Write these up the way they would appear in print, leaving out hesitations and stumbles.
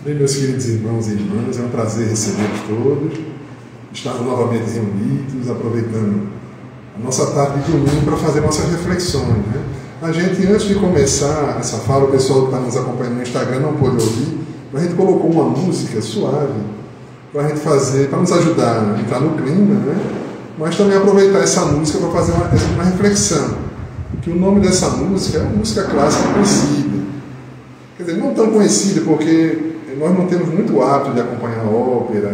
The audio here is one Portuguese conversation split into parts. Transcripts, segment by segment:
Bem, meus queridos irmãos e irmãs, é um prazer recebê-los todos. Estamos novamente reunidos, aproveitando a nossa tarde de domingo para fazer nossas reflexões, né? A gente, antes de começar essa fala, o pessoal que está nos acompanhando no Instagram não pôde ouvir, a gente colocou uma música suave para a gente fazer, para nos ajudar a entrar no clima, né? Mas também aproveitar essa música para fazer uma reflexão. Que o nome dessa música é uma música clássica conhecida. Quer dizer, não tão conhecida porque nós não temos muito hábito de acompanhar ópera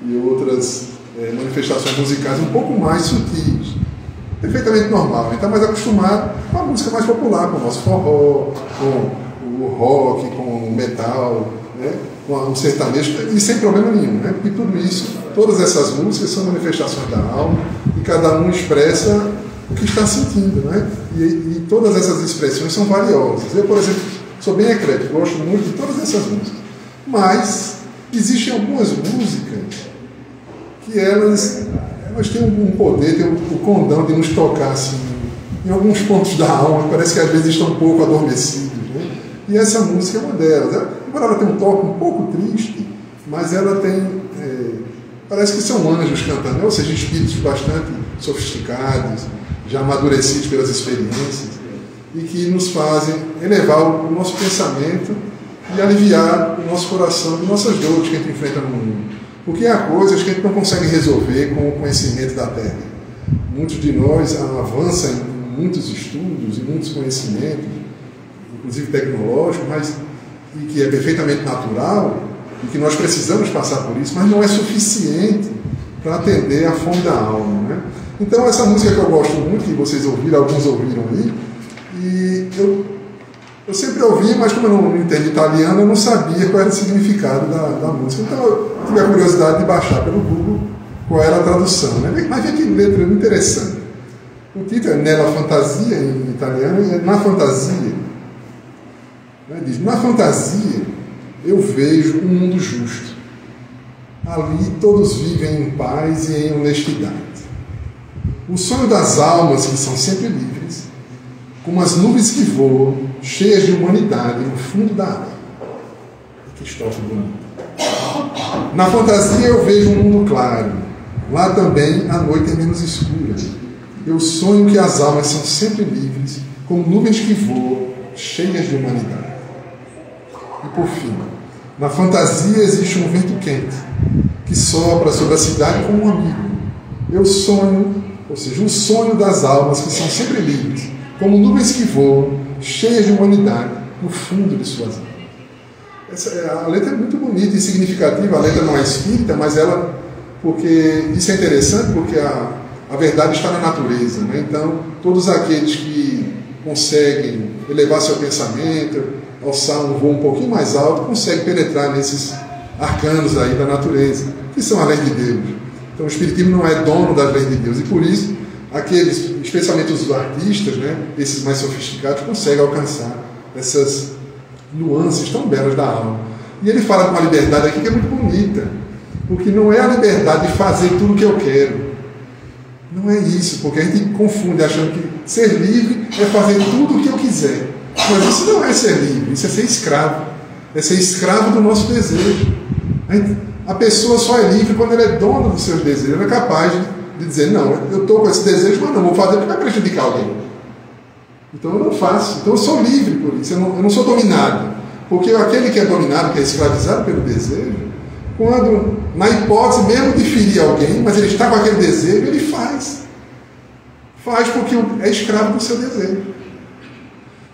e outras manifestações musicais um pouco mais sutis. Perfeitamente normal. A gente está mais acostumado com a música mais popular, com o nosso forró, com o rock, com o metal, né? Com o sertanejo, e sem problema nenhum, né? Porque tudo isso, todas essas músicas são manifestações da alma e cada um expressa o que está sentindo, né? E todas essas expressões são valiosas. Eu, por exemplo, sou bem eclético, gosto muito de todas essas músicas. Mas existem algumas músicas que elas têm um poder, têm o condão de nos tocar assim, em alguns pontos da alma, parece que às vezes estão um pouco adormecidos, né? E essa música é uma delas. Embora ela tenha um toque um pouco triste, mas ela tem, parece que são anjos cantando, ou seja, espíritos bastante sofisticados, já amadurecidos pelas experiências, e que nos fazem elevar o nosso pensamento e aliviar o nosso coração de nossas dores que a gente enfrenta no mundo. Porque há coisas que a gente não consegue resolver com o conhecimento da Terra. Muitos de nós avançam em muitos estudos e muitos conhecimentos, inclusive tecnológicos, e que é perfeitamente natural, e que nós precisamos passar por isso, mas não é suficiente para atender a fome da alma, né? Então essa música que eu gosto muito, que vocês ouviram, alguns ouviram aí, e eu sempre ouvi, mas como eu não entendo italiano, eu não sabia qual era o significado da música. Então eu tive a curiosidade de baixar pelo Google qual era a tradução, né? Mas vê que letra interessante. O título é Nella Fantasia, em italiano, e é Na Fantasia. Diz, na fantasia eu vejo um mundo justo. Ali todos vivem em paz e em honestidade. O sonho das almas que são sempre livres, como as nuvens que voam, cheias de humanidade no fundo da água. Que estrofe bonita. Na fantasia eu vejo um mundo claro. Lá também a noite é menos escura. Eu sonho que as almas são sempre livres, como nuvens que voam, cheias de humanidade. E por fim, na fantasia existe um vento quente, que sopra sobre a cidade como um amigo. Eu sonho, ou seja, um sonho das almas que são sempre livres, como nuvens que voam, cheias de humanidade, no fundo de suas almas. A letra é muito bonita e significativa. A letra não é espírita, mas ela, porque isso é interessante, porque a verdade está na natureza, né? Então, todos aqueles que conseguem elevar seu pensamento, alçar um voo um pouquinho mais alto, conseguem penetrar nesses arcanos aí da natureza, que são as leis de Deus. Então, o espiritismo não é dono das leis de Deus, e por isso aqueles, especialmente os artistas, né, esses mais sofisticados, conseguem alcançar essas nuances tão belas da alma. E ele fala com uma liberdade aqui que é muito bonita, porque não é a liberdade de fazer tudo o que eu quero. Não é isso, porque a gente confunde achando que ser livre é fazer tudo o que eu quiser. Mas isso não é ser livre, isso é ser escravo. É ser escravo do nosso desejo. A pessoa só é livre quando ela é dona dos seus desejos. Ela é capaz de dizer, não, eu estou com esse desejo, mas não vou fazer porque vai prejudicar alguém. Então eu não faço. Então eu sou livre por isso. Eu não sou dominado. Porque aquele que é dominado, que é escravizado pelo desejo, quando, na hipótese mesmo de ferir alguém, mas ele está com aquele desejo, ele faz. Faz porque é escravo do seu desejo.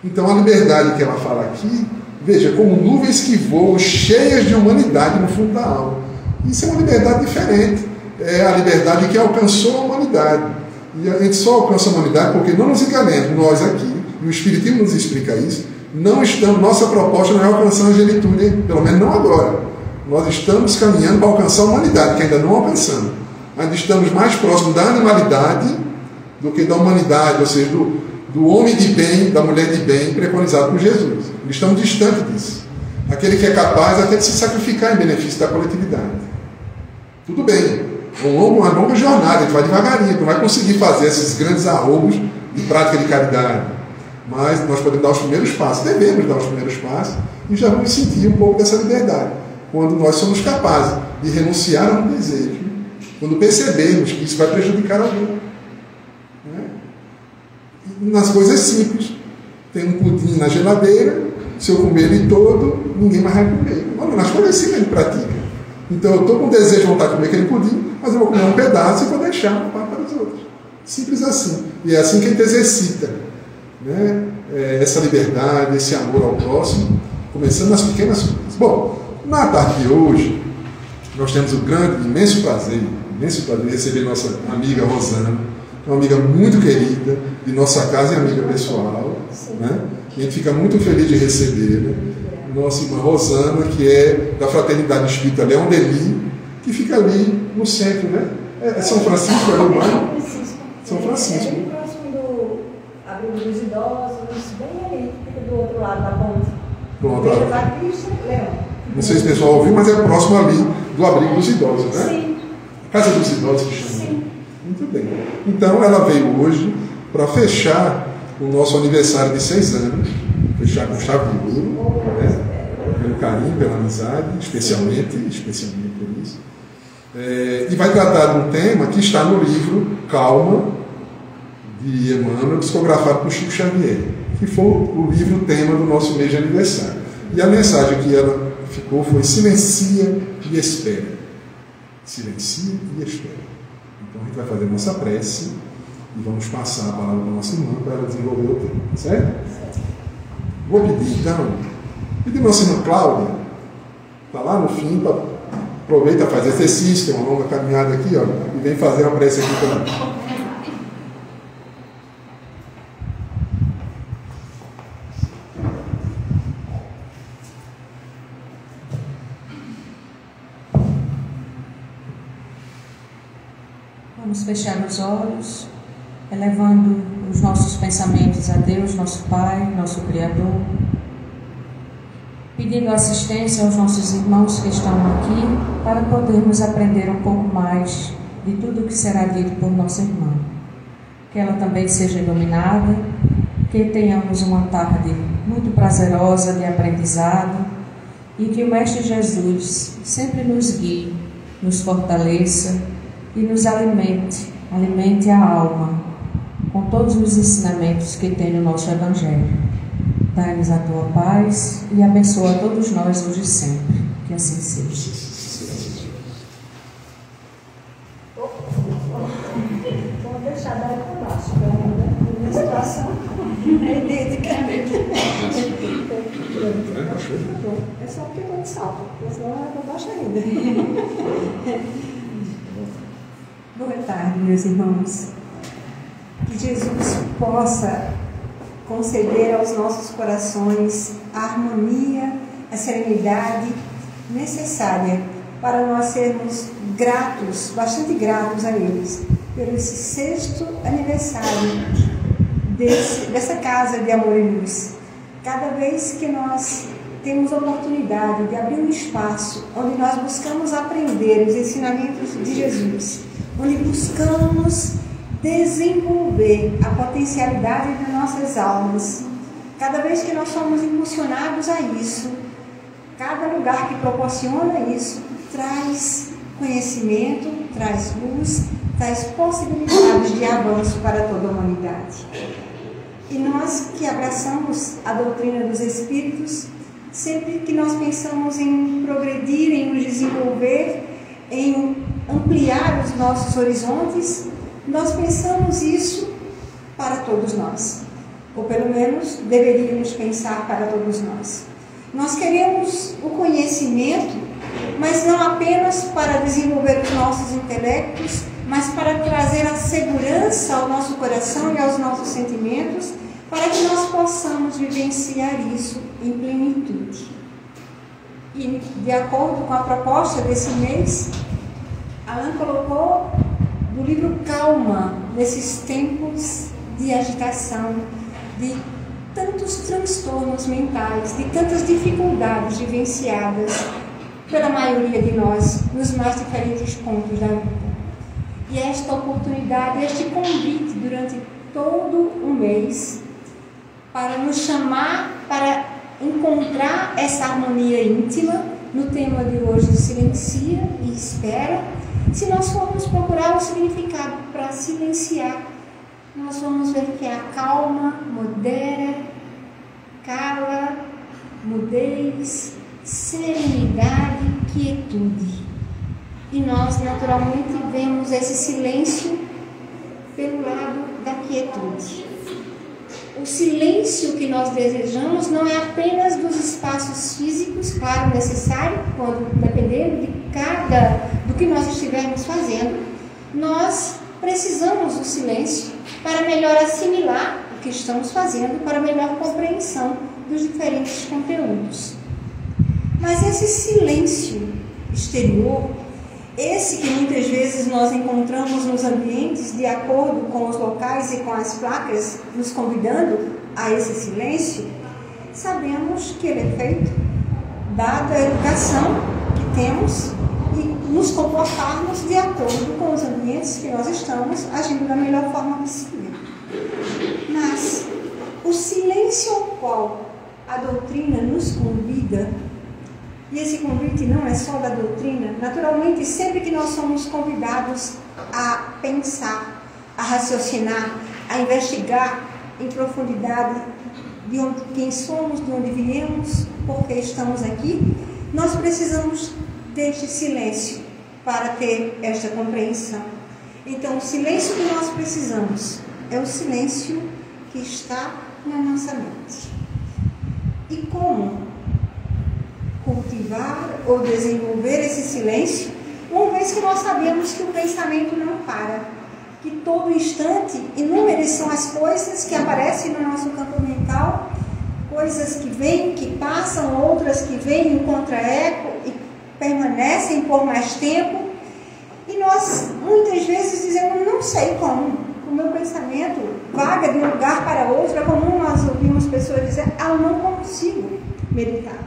Então a liberdade que ela fala aqui, veja, como nuvens que voam cheias de humanidade no fundo da alma. Isso é uma liberdade diferente. É a liberdade que alcançou a humanidade. E a gente só alcança a humanidade porque não nos enganemos, nós aqui, e o Espiritismo nos explica isso, nossa proposta não é alcançar a angelitude, pelo menos não agora. Nós estamos caminhando para alcançar a humanidade, que ainda não alcançamos. Ainda estamos mais próximos da animalidade do que da humanidade, ou seja, do homem de bem, da mulher de bem, preconizado por Jesus. Estamos distantes disso. Aquele que é capaz até de se sacrificar em benefício da coletividade. Tudo bem, uma longa jornada, a gente vai devagarinho, não vai conseguir fazer esses grandes arroubos de prática de caridade. mas nós podemos dar os primeiros passos, devemos dar os primeiros passos, e já vamos sentir um pouco dessa liberdade, quando nós somos capazes de renunciar a um desejo, quando percebemos que isso vai prejudicar alguém. Né? Nas coisas simples, tem um pudim na geladeira, se eu comer ele todo, ninguém mais vai comer. Olha, nas coisas simples a gente pratica. Então eu estou com desejo de vontade de comer aquele pudim, mas eu vou comer um pedaço e vou deixar para os outros. Simples assim. E é assim que a gente exercita, né? Essa liberdade, esse amor ao próximo, começando nas pequenas coisas. Bom, na tarde de hoje, nós temos o grande, imenso prazer de receber nossa amiga Rosana, uma amiga muito querida, de nossa casa e amiga pessoal. Né? E a gente fica muito feliz de recebê-la. Nossa irmã Rosana, que é da Fraternidade Espírita Leão Denis, que fica ali no centro, né? É São Francisco, é o bairro? São Francisco. É bem próximo do abrigo dos idosos, bem ali, do outro lado da ponte. Pronto. Leão. Não sei se o pessoal ouviu, mas é próximo ali do abrigo dos idosos, né? Sim. Casa dos idosos que chama. Sim. Muito bem. Então ela veio hoje para fechar o nosso aniversário de 6 anos, fechar com chave de ouro, né? Pelo carinho, pela amizade, especialmente por isso. E vai tratar de um tema que está no livro Calma, de Emmanuel, psicografado por Chico Xavier, que foi o livro tema do nosso mês de aniversário. E a mensagem que ela ficou foi: silencia e espera. Silencia e espera. Então a gente vai fazer nossa prece e vamos passar a palavra para a nossa irmã para ela desenvolver o tema, certo? Vou pedir então, pedir a nossa irmã Cláudia, está lá no fim, aproveita, faz exercício, tem uma longa caminhada aqui, ó, e vem fazer uma prece aqui também. Vamos fechar os olhos, elevando os nossos pensamentos a Deus, nosso Pai, nosso Criador, pedindo assistência aos nossos irmãos que estão aqui, para podermos aprender um pouco mais de tudo o que será dito por nossa irmã. Que ela também seja iluminada, que tenhamos uma tarde muito prazerosa de aprendizado e que o Mestre Jesus sempre nos guie, nos fortaleça e nos alimente a alma com todos os ensinamentos que tem no nosso Evangelho. Dai-nos a tua paz e abençoa a todos nós hoje e sempre. Que assim seja. Vou deixar daí para baixo, para minha situação é idêntica. É só porque eu estou de salto, porque senão é para baixo ainda. Boa tarde, meus irmãos. Que Jesus possa conceder aos nossos corações a harmonia, a serenidade necessária para nós sermos gratos, bastante gratos a eles, pelo esse 6º aniversário dessa casa de amor e luz. Cada vez que nós temos a oportunidade de abrir um espaço onde nós buscamos aprender os ensinamentos de Jesus, onde buscamos desenvolver a potencialidade das nossas almas. Cada vez que nós somos impulsionados a isso, cada lugar que proporciona isso traz conhecimento, traz luz, traz possibilidades de avanço para toda a humanidade. E nós que abraçamos a doutrina dos Espíritos, sempre que nós pensamos em progredir, em nos desenvolver, em ampliar os nossos horizontes, nós pensamos isso para todos nós, ou pelo menos deveríamos pensar para todos nós. Nós queremos o conhecimento, mas não apenas para desenvolver os nossos intelectos, mas para trazer a segurança ao nosso coração e aos nossos sentimentos, para que nós possamos vivenciar isso em plenitude. E de acordo com a proposta desse mês, Alain colocou do livro Calma, nesses tempos de agitação, de tantos transtornos mentais, de tantas dificuldades vivenciadas pela maioria de nós nos mais diferentes pontos da vida. E esta oportunidade, este convite durante todo o mês, para nos chamar para encontrar essa harmonia íntima no tema de hoje, silencia e espera. Se nós formos procurar o significado para silenciar, nós vamos ver que é a calma, modera, cala, mudez, serenidade, quietude. E nós naturalmente vemos esse silêncio pelo lado da quietude. O silêncio que nós desejamos não é apenas dos espaços físicos, claro, necessário, quando, dependendo do que nós estivermos fazendo, nós precisamos do silêncio para melhor assimilar o que estamos fazendo, para melhor compreensão dos diferentes conteúdos. Mas esse silêncio exterior, esse que muitas vezes nós encontramos nos ambientes de acordo com os locais e com as placas nos convidando a esse silêncio, sabemos que ele é feito dada a educação que temos e nos comportarmos de acordo com os ambientes que nós estamos, agindo da melhor forma possível. Mas o silêncio ao qual a doutrina nos convida, e esse convite não é só da doutrina, naturalmente sempre que nós somos convidados a pensar, a raciocinar, a investigar em profundidade de quem somos, de onde viemos, por que estamos aqui, nós precisamos deste silêncio para ter esta compreensão. Então, o silêncio que nós precisamos é o silêncio que está na nossa mente. E como cultivar ou desenvolver esse silêncio, uma vez que nós sabemos que o pensamento não para, que todo instante inúmeras são as coisas que aparecem no nosso campo mental, coisas que vêm, que passam, outras que vêm em contra-eco e permanecem por mais tempo, e nós muitas vezes dizemos, não sei como, o meu pensamento vaga de um lugar para outro. É comum nós ouvimos pessoas dizer, eu não consigo meditar,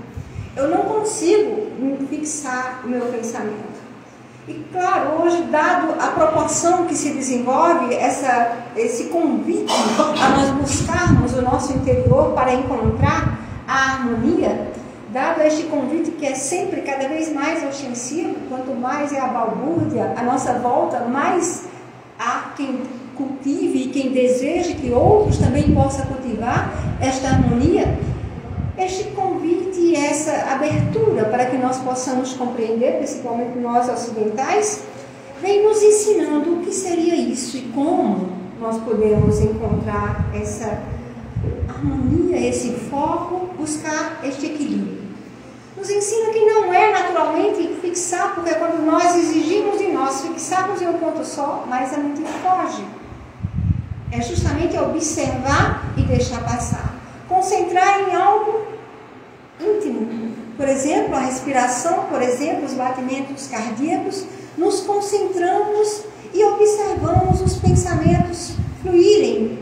eu não consigo fixar o meu pensamento. E claro, hoje, dado a proporção que se desenvolve esse convite a nós buscarmos o nosso interior para encontrar a harmonia, dado este convite que é sempre cada vez mais ostensivo, quanto mais é a balbúrdia à nossa volta, mais há quem cultive e quem deseje que outros também possam cultivar esta harmonia. Este convite e essa abertura para que nós possamos compreender, principalmente nós ocidentais, vem nos ensinando o que seria isso e como nós podemos encontrar essa harmonia, esse foco, buscar este equilíbrio. Nos ensina que não é naturalmente fixar, porque quando nós exigimos de nós fixarmos em um ponto só, mas a mente foge. É justamente observar e deixar passar. Concentrar em algo íntimo. Por exemplo, a respiração, por exemplo, os batimentos cardíacos, nos concentramos e observamos os pensamentos fluírem.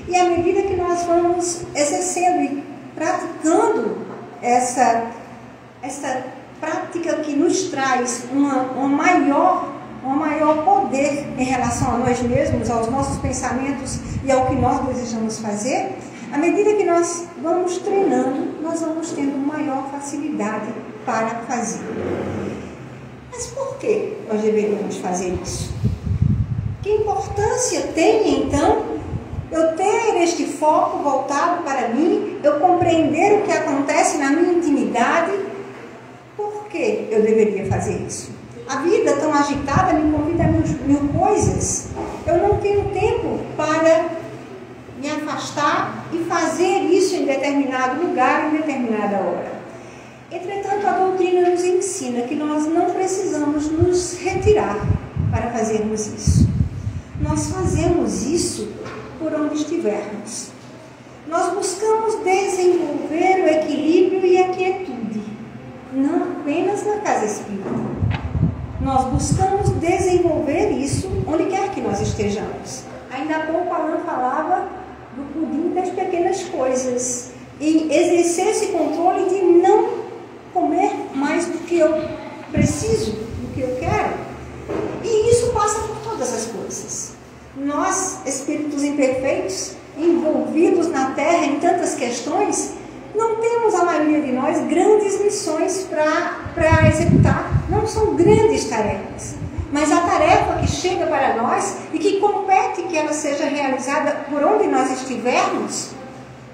E à medida que nós vamos exercendo e praticando essa prática que nos traz um maior poder em relação a nós mesmos, aos nossos pensamentos e ao que nós desejamos fazer, à medida que nós vamos treinando, nós vamos tendo maior facilidade para fazer. Mas por que nós deveríamos fazer isso? Que importância tem, então, eu ter este foco voltado para mim, eu compreender o que acontece na minha intimidade? Por que eu deveria fazer isso? A vida tão agitada me convida a mil coisas. Eu não tenho tempo para me afastar e fazer isso em determinado lugar, em determinada hora. Entretanto, a doutrina nos ensina que nós não precisamos nos retirar para fazermos isso. Nós fazemos isso por onde estivermos. Nós buscamos desenvolver o equilíbrio e a quietude, não apenas na casa espírita. Nós buscamos desenvolver isso onde quer que nós estejamos. Ainda há pouco Alain falava do pudim das pequenas coisas e exercer esse controle de não comer mais do que eu preciso, do que eu quero. E isso passa por todas as coisas. Nós, espíritos imperfeitos, envolvidos na Terra em tantas questões, não temos, a maioria de nós, grandes missões para executar. Não são grandes tarefas. Mas a tarefa que chega para nós e que compete que ela seja realizada por onde nós estivermos,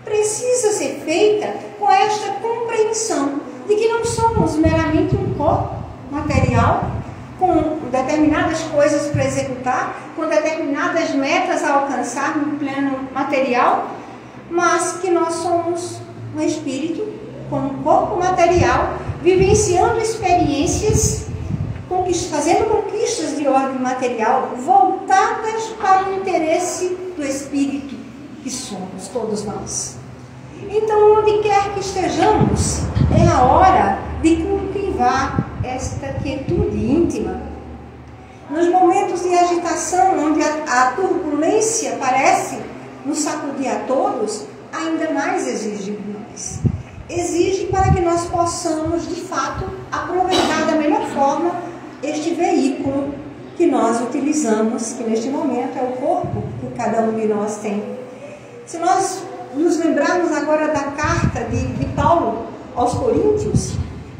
precisa ser feita com esta compreensão de que não somos meramente um corpo material com determinadas coisas para executar, com determinadas metas a alcançar no plano material, mas que nós somos um espírito com um corpo material, vivenciando experiências, fazendo conquistas de ordem material, voltadas para o interesse do espírito que somos, todos nós. Então, onde quer que estejamos, é a hora de cultivar esta quietude íntima. Nos momentos de agitação, onde a turbulência parece nos sacudir a todos, ainda mais exige de nós. Exige para que nós possamos, de fato, aproveitar da melhor forma este veículo que nós utilizamos, que neste momento é o corpo que cada um de nós tem. Se nós nos lembrarmos agora da carta de Paulo aos Coríntios,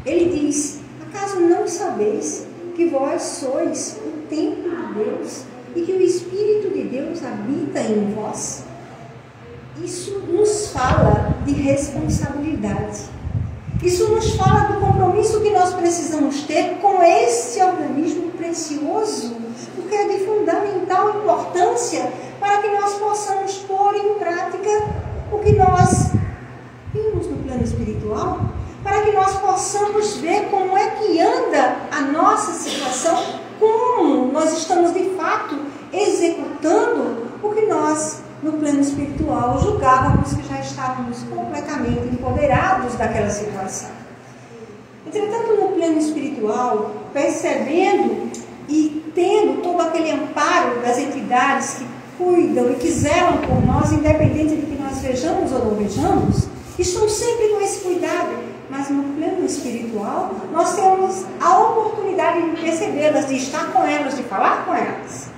ele diz: acaso não sabeis que vós sois o templo de Deus e que o Espírito de Deus habita em vós? Isso nos fala de responsabilidade. Isso nos fala do compromisso que nós precisamos ter com esse organismo precioso, porque é de fundamental importância para que nós possamos pôr em prática o que nós vimos no plano espiritual, para que nós possamos ver como é que anda a nossa situação, como nós estamos de fato executando o que nós, no plano espiritual, julgávamos que já estávamos completamente empoderados daquela situação. Entretanto, no plano espiritual, percebendo e tendo todo aquele amparo das entidades que cuidam e que zelam por nós, independente de que nós vejamos ou não vejamos, estão sempre com esse cuidado. Mas no plano espiritual, nós temos a oportunidade de percebê-las, de estar com elas, de falar com elas,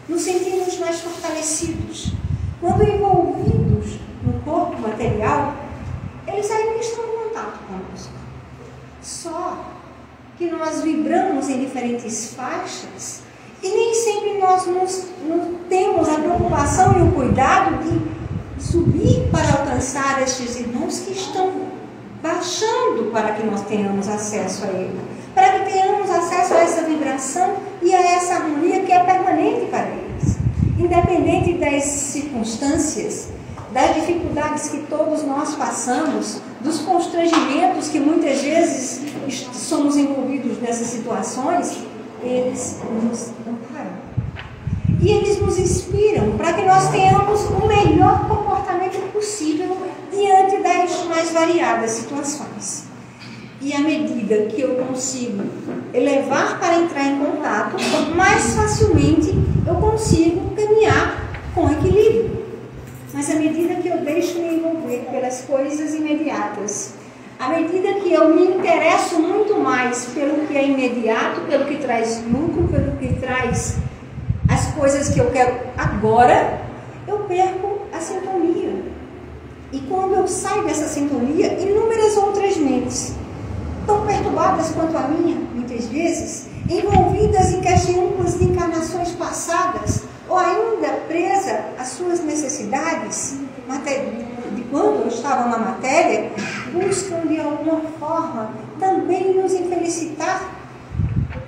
nos sentimos mais fortalecidos. Quando envolvidos no corpo material, eles ainda estão em contato conosco. Só que nós vibramos em diferentes faixas e nem sempre nós não temos a preocupação e o cuidado de subir para alcançar estes irmãos que estão baixando para que nós tenhamos acesso a ele, para que tenhamos acesso a essa vibração e a essa harmonia que é permanente para eles. Independente das circunstâncias, das dificuldades que todos nós passamos, dos constrangimentos que muitas vezes somos envolvidos nessas situações, eles nos amparam. E eles nos inspiram para que nós tenhamos o melhor comportamento possível diante das mais variadas situações. E à medida que eu consigo elevar para entrar em contato, mais facilmente eu consigo caminhar com equilíbrio. Mas à medida que eu deixo me envolver pelas coisas imediatas, à medida que eu me interesso muito mais pelo que é imediato, pelo que traz lucro, pelo que traz as coisas que eu quero agora, eu perco a sintonia. E quando eu saio dessa sintonia, inúmeras outras mentes, tão perturbadas quanto a minha, muitas vezes, envolvidas em questões de encarnações passadas, ou ainda presa às suas necessidades de quando eu estava na matéria, buscam de alguma forma também nos infelicitar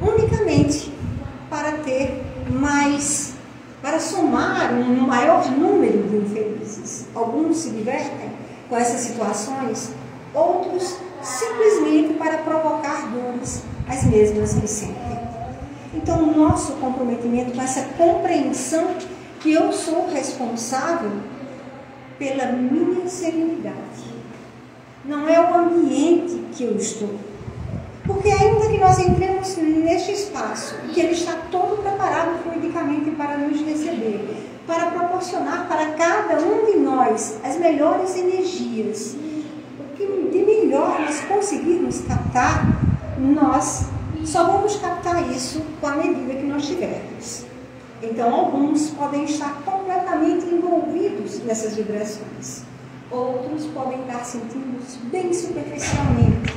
unicamente para ter mais, para somar um maior número de infelizes. Alguns se divertem com essas situações, outros simplesmente para provocar dores, as mesmas que sempre. Então, o nosso comprometimento com essa compreensão que eu sou responsável pela minha serenidade. Não é o ambiente que eu estou. Porque ainda que nós entremos neste espaço, que ele está todo preparado fluidicamente para nos receber, para proporcionar para cada um de nós as melhores energias, o que de melhor nós conseguirmos captar, nós só vamos captar isso com a medida que nós tivermos. Então, alguns podem estar completamente envolvidos nessas vibrações. Outros podem estar sentindo bem superficialmente.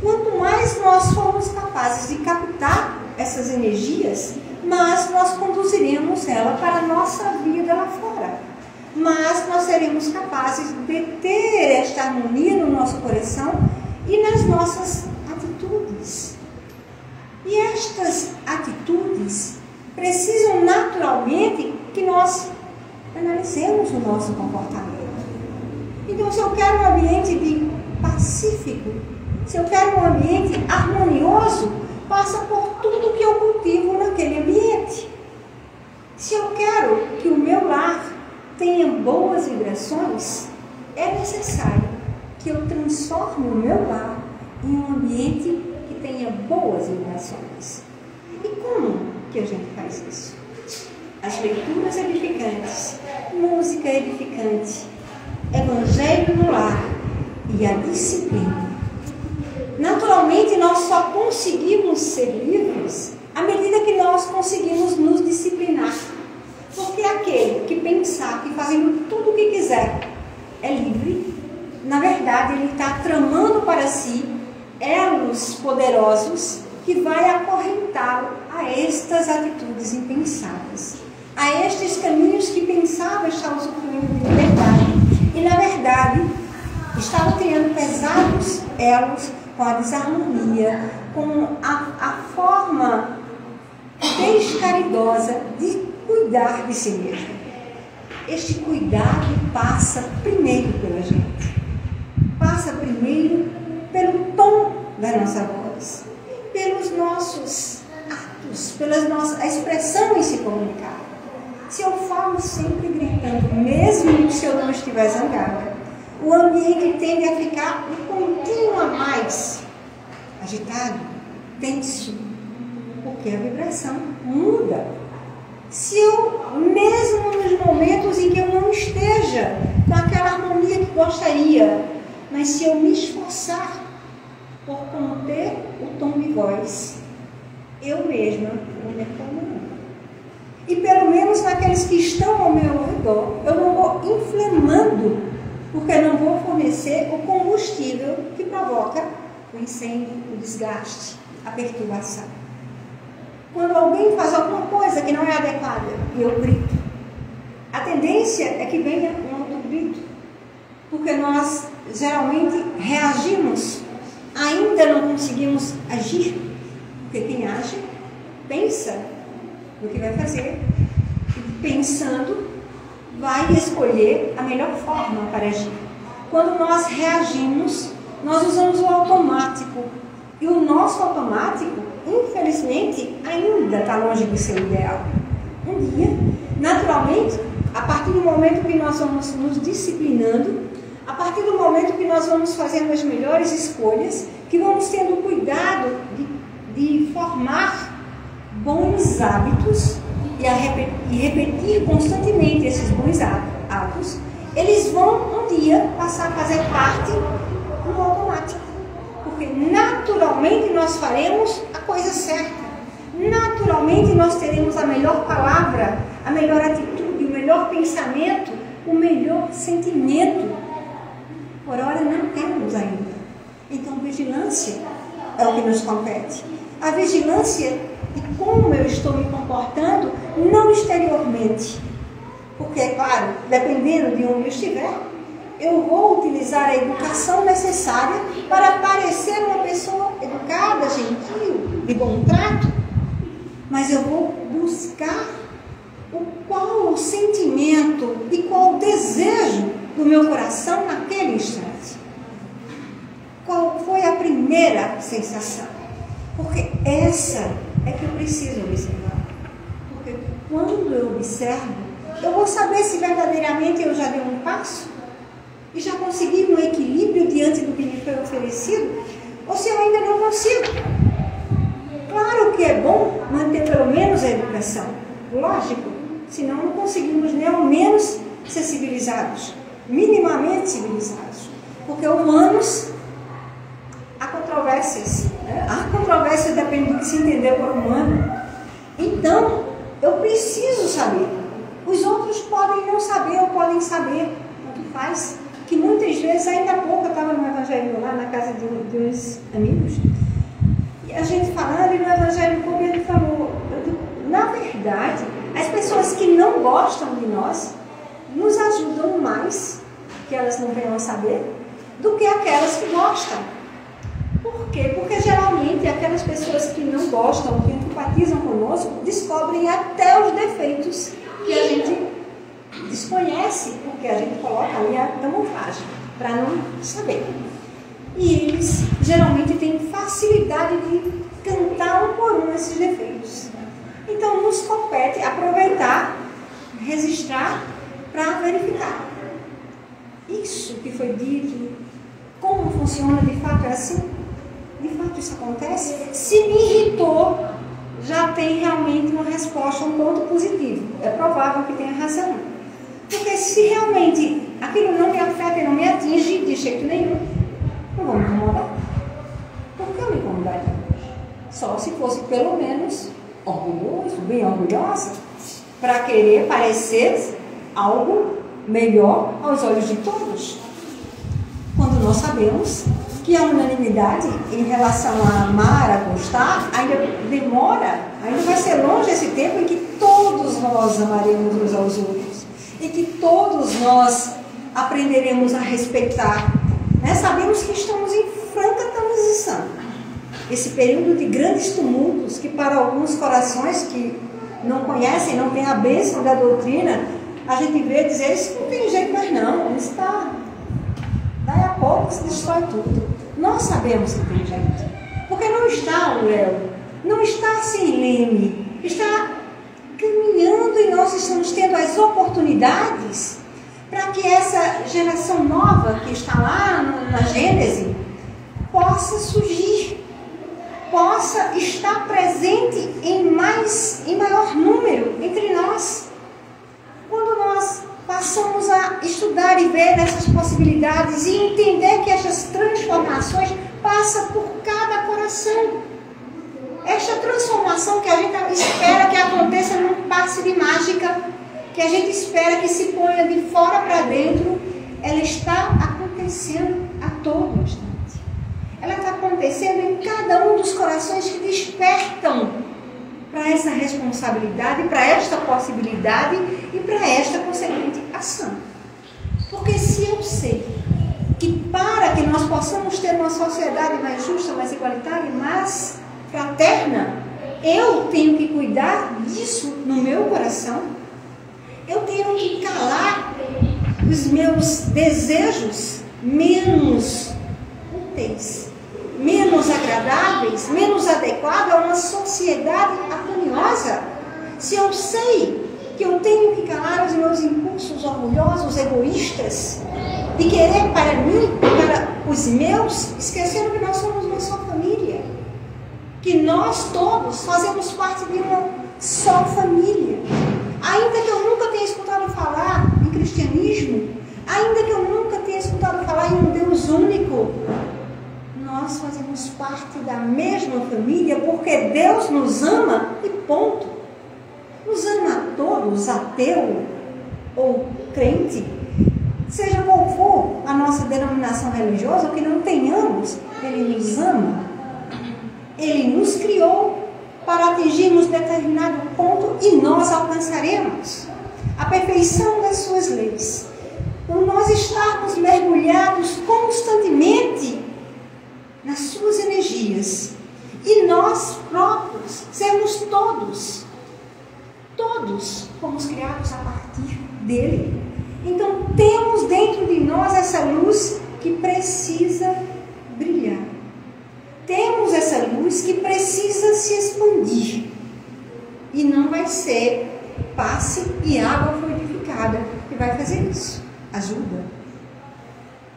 Quanto mais nós formos capazes de captar essas energias, mais nós conduziremos ela para a nossa vida lá fora. Mas nós seremos capazes de ter esta harmonia no nosso coração e nas nossas atitudes. E estas atitudes precisam naturalmente que nós analisemos o nosso comportamento. Então, se eu quero um ambiente pacífico, se eu quero um ambiente harmonioso, passa por tudo que eu cultivo naquele ambiente. Se eu quero que o meu lar tenha boas vibrações, é necessário que eu transforme o meu lar em um ambiente que tenha boas vibrações. E como que a gente faz isso? As leituras edificantes, música edificante, evangelho no lar e a disciplina. Naturalmente, nós só conseguimos ser livres à medida que nós conseguimos nos disciplinar. Porque aquele que pensar que fazendo tudo o que quiser é livre, na verdade, ele está tramando para si elos poderosos que vai acorrentá-lo a estas atitudes impensadas, a estes caminhos que pensava estar usufruindo de liberdade e, na verdade, estava criando pesados elos com a desarmonia, com a forma descaridosa de cuidar de si mesmo. Este cuidado passa primeiro pela gente, passa primeiro pelo tom da nossa voz, pelos nossos atos, a expressão em se comunicar. Se eu falo sempre gritando, mesmo se eu não estiver zangada, o ambiente tende a ficar um pouquinho a mais agitado, tenso, porque a vibração muda. Se eu, mesmo nos momentos em que eu não esteja com aquela harmonia que gostaria, mas se eu me esforçar por conter o tom de voz, eu mesma vou me acalmando. E pelo menos naqueles que estão ao meu redor, eu não vou inflamando, porque não vou fornecer o combustível que provoca o incêndio, o desgaste, a perturbação. Quando alguém faz alguma coisa que não é adequada, eu grito. A tendência é que venha um outro grito, porque nós geralmente reagimos, ainda não conseguimos agir, porque quem age pensa no que vai fazer, e pensando vai escolher a melhor forma para agir. Quando nós reagimos, nós usamos o automático, e o nosso automático, infelizmente, ainda está longe de ser ideal. Um dia, naturalmente, a partir do momento que nós vamos nos disciplinando, a partir do momento que nós vamos fazendo as melhores escolhas, que vamos tendo cuidado de formar bons hábitos e repetir constantemente esses bons hábitos, eles vão um dia passar a fazer parte do automático. Porque naturalmente nós faremos a coisa certa. Naturalmente nós teremos a melhor palavra, a melhor atitude, o melhor pensamento, o melhor sentimento. Por hora não temos ainda. Então vigilância é o que nos compete. A vigilância de como eu estou me comportando, não exteriormente. Porque, é claro, dependendo de onde eu estiver, eu vou utilizar a educação necessária para parecer uma pessoa educada, gentil, de bom trato, mas eu vou buscar qual o sentimento e qual o desejo do meu coração naquele instante. Qual foi a primeira sensação? Porque essa é que eu preciso observar. Porque quando eu observo, eu vou saber se verdadeiramente eu já dei um passo e já consegui um equilíbrio diante do que me foi oferecido, ou se eu ainda não consigo. Claro que é bom manter pelo menos a educação, lógico, senão não conseguimos nem ao menos ser civilizados, minimamente civilizados, porque humanos há controvérsias, né? Há controvérsias, depende do que se entender por humano. Então, Eu preciso saber. Os outros podem não saber ou podem saber. Tanto faz. Que muitas vezes, ainda há pouco, eu estava no Evangelho lá na casa de uns amigos, e a gente falando, e no Evangelho como ele falou, na verdade, as pessoas que não gostam de nós nos ajudam mais, que elas não venham a saber, do que aquelas que gostam. Por quê? Porque geralmente aquelas pessoas que não gostam, que antipatizam conosco, descobrem até os defeitos que a gente desconhece, porque a gente coloca ali a camuflagem, para não saber. E eles geralmente têm facilidade de cantar um por um esses defeitos. Então nos compete aproveitar, registrar, para verificar. Isso que foi dito, como funciona, de fato é assim? De fato isso acontece? Se me irritou, já tem realmente uma resposta, um ponto positivo. É provável que tenha razão. Porque se realmente aquilo não me afeta e não me atinge de jeito nenhum, não vou me incomodar. Por que eu me incomodaria? Só se fosse pelo menos orgulhoso, bem orgulhosa, para querer parecer algo melhor aos olhos de todos. Quando nós sabemos que a unanimidade em relação a amar, a gostar, ainda demora, ainda vai ser longe esse tempo em que todos nós amaremos uns aos outros. E que todos nós aprenderemos a respeitar. Né? Sabemos que estamos em franca transição. Esse período de grandes tumultos, que para alguns corações que não conhecem, não têm a bênção da doutrina, a gente vê dizer, isso não tem jeito mais não, isso está... Daí a pouco se destrói tudo. Nós sabemos que tem jeito. Porque não está o Léo, não está sem leme, está caminhando e nós estamos tendo as oportunidades para que essa geração nova que está lá na Gênese possa surgir, possa estar presente em maior número entre nós. Quando nós passamos a estudar e ver essas possibilidades e entender que essas transformações passam por cada coração. Esta transformação que a gente espera que aconteça num passe de mágica, que a gente espera que se ponha de fora para dentro, ela está acontecendo a todo instante. Ela está acontecendo em cada um dos corações que despertam para essa responsabilidade, para esta possibilidade e para esta consequente ação. Porque se eu sei que para que nós possamos ter uma sociedade mais justa, mais igualitária e mais fraterna, eu tenho que cuidar disso no meu coração, eu tenho que calar os meus desejos menos úteis, menos agradáveis, menos adequados a uma sociedade harmoniosa. Se eu sei que eu tenho que calar os meus impulsos orgulhosos, egoístas, de querer para mim, para os meus, esquecendo que nós somos uma só família, que nós todos fazemos parte de uma só família. Ainda que eu nunca tenha escutado falar em cristianismo, ainda que eu nunca tenha escutado falar em um Deus único, nós fazemos parte da mesma família, porque Deus nos ama e ponto. Nos ama a todos, ateu ou crente, seja qual for a nossa denominação religiosa, o que não tenhamos, Ele nos ama. Ele nos criou para atingirmos determinado ponto e nós alcançaremos a perfeição das suas leis. Por nós estarmos mergulhados constantemente nas suas energias e nós próprios sermos todos fomos criados a partir dele. Então temos dentro de nós essa luz que precisa brilhar. Temos essa luz que precisa se expandir. E não vai ser passe e água fluidificada que vai fazer isso. Ajuda.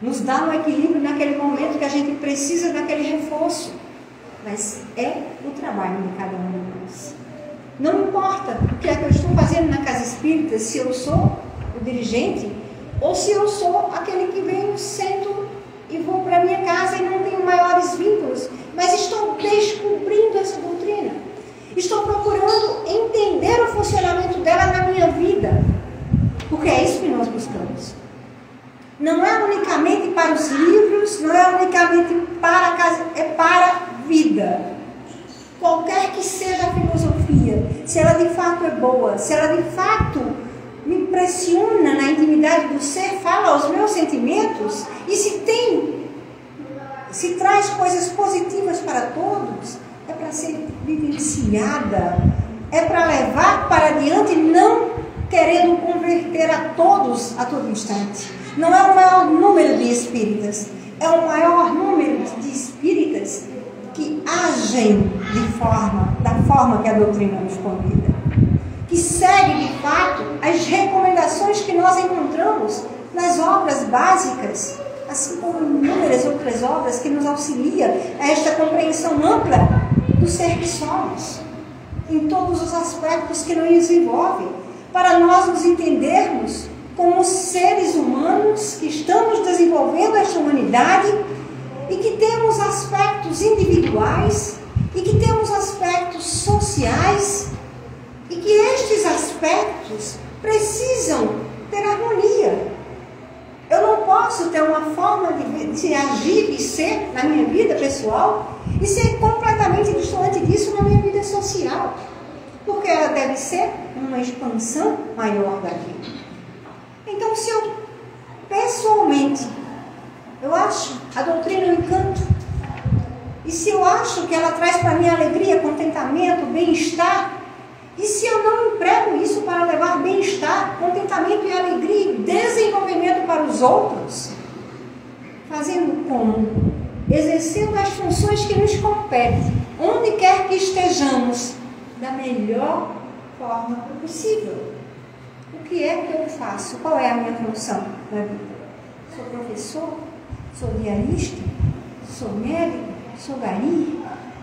Nos dá um equilíbrio naquele momento que a gente precisa daquele reforço. Mas é o trabalho de cada um de nós. Não importa o que é que eu estou fazendo na casa espírita, se eu sou o dirigente ou se eu sou aquele que venho, sento e vou para minha casa e não tenho maiores vínculos, mas estou descobrindo essa doutrina. Estou procurando entender o funcionamento unicamente para os livros, não é unicamente para a casa, é para a vida. Qualquer que seja a filosofia, se ela de fato é boa, se ela de fato me impressiona na intimidade do ser, fala aos meus sentimentos, e se traz coisas positivas para todos, é para ser vivenciada, é para levar para adiante, não querendo converter a todos a todo instante. Não é o maior número de espíritas, é o maior número de espíritas que agem da forma que a doutrina nos convida, que segue de fato as recomendações que nós encontramos nas obras básicas, assim como inúmeras outras obras que nos auxiliam a esta compreensão ampla do ser que somos, em todos os aspectos que nos envolvem, para nós nos entendermos como seres humanos que estamos desenvolvendo esta humanidade e que temos aspectos individuais e que temos aspectos sociais e que estes aspectos precisam ter harmonia. Eu não posso ter uma forma de agir e ser na minha vida pessoal e ser completamente distante disso na minha vida social, porque ela deve ser uma expansão maior da vida. Então, se eu pessoalmente eu acho a doutrina um encanto, e se eu acho que ela traz para mim alegria, contentamento, bem-estar, e se eu não emprego isso para levar bem-estar, contentamento e alegria e desenvolvimento para os outros, fazendo como? Exercendo as funções que nos competem, onde quer que estejamos, da melhor forma possível. O que é que eu faço? Qual é a minha função na vida? Sou professor? Sou diarista? Sou médico? Sou gari?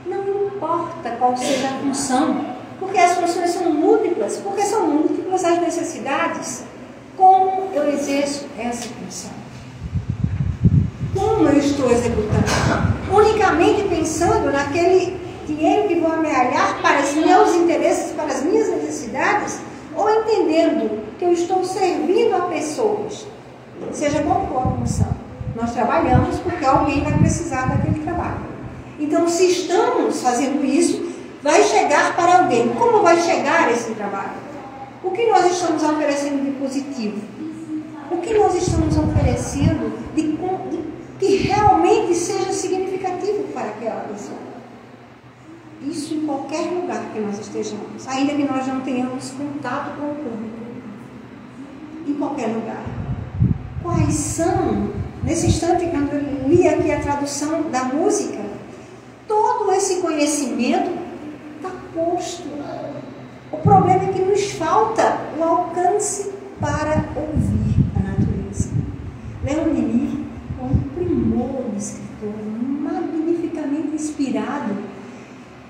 Não importa qual seja a função, porque as funções são múltiplas, porque são múltiplas as necessidades. Como eu exerço essa função? Como eu estou executando? Unicamente pensando naquele dinheiro que vou amealhar para os meus interesses, para as minhas necessidades, ou entendendo que eu estou servindo a pessoas, seja qual for a função. Nós trabalhamos porque alguém vai precisar daquele trabalho. Então, se estamos fazendo isso, vai chegar para alguém. Como vai chegar esse trabalho? O que nós estamos oferecendo de positivo? O que nós estamos oferecendo de que realmente seja significativo para aquela pessoa? Isso em qualquer lugar que nós estejamos, ainda que nós não tenhamos contato com o público. Em qualquer lugar. Quais são, nesse instante, quando eu li aqui a tradução da música, todo esse conhecimento está posto. O problema é que nos falta o alcance para ouvir a natureza. Leon Denis é um primor de escritor, magnificamente inspirado.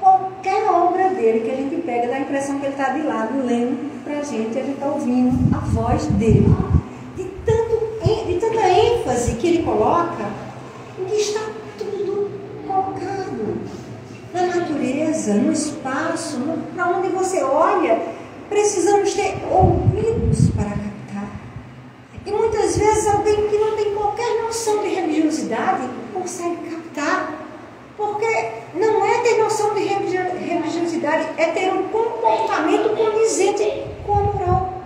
Qualquer obra dele que a gente pega, dá a impressão que ele está de lado, lendo para a gente está ouvindo a voz dele. De tanta ênfase que ele coloca, em que está tudo colocado. Na natureza, no espaço, para onde você olha, precisamos ter ouvidos para captar. E muitas vezes alguém que não tem qualquer noção de religiosidade consegue captar. Porque não é ter noção de religiosidade, é ter um comportamento condizente com a moral.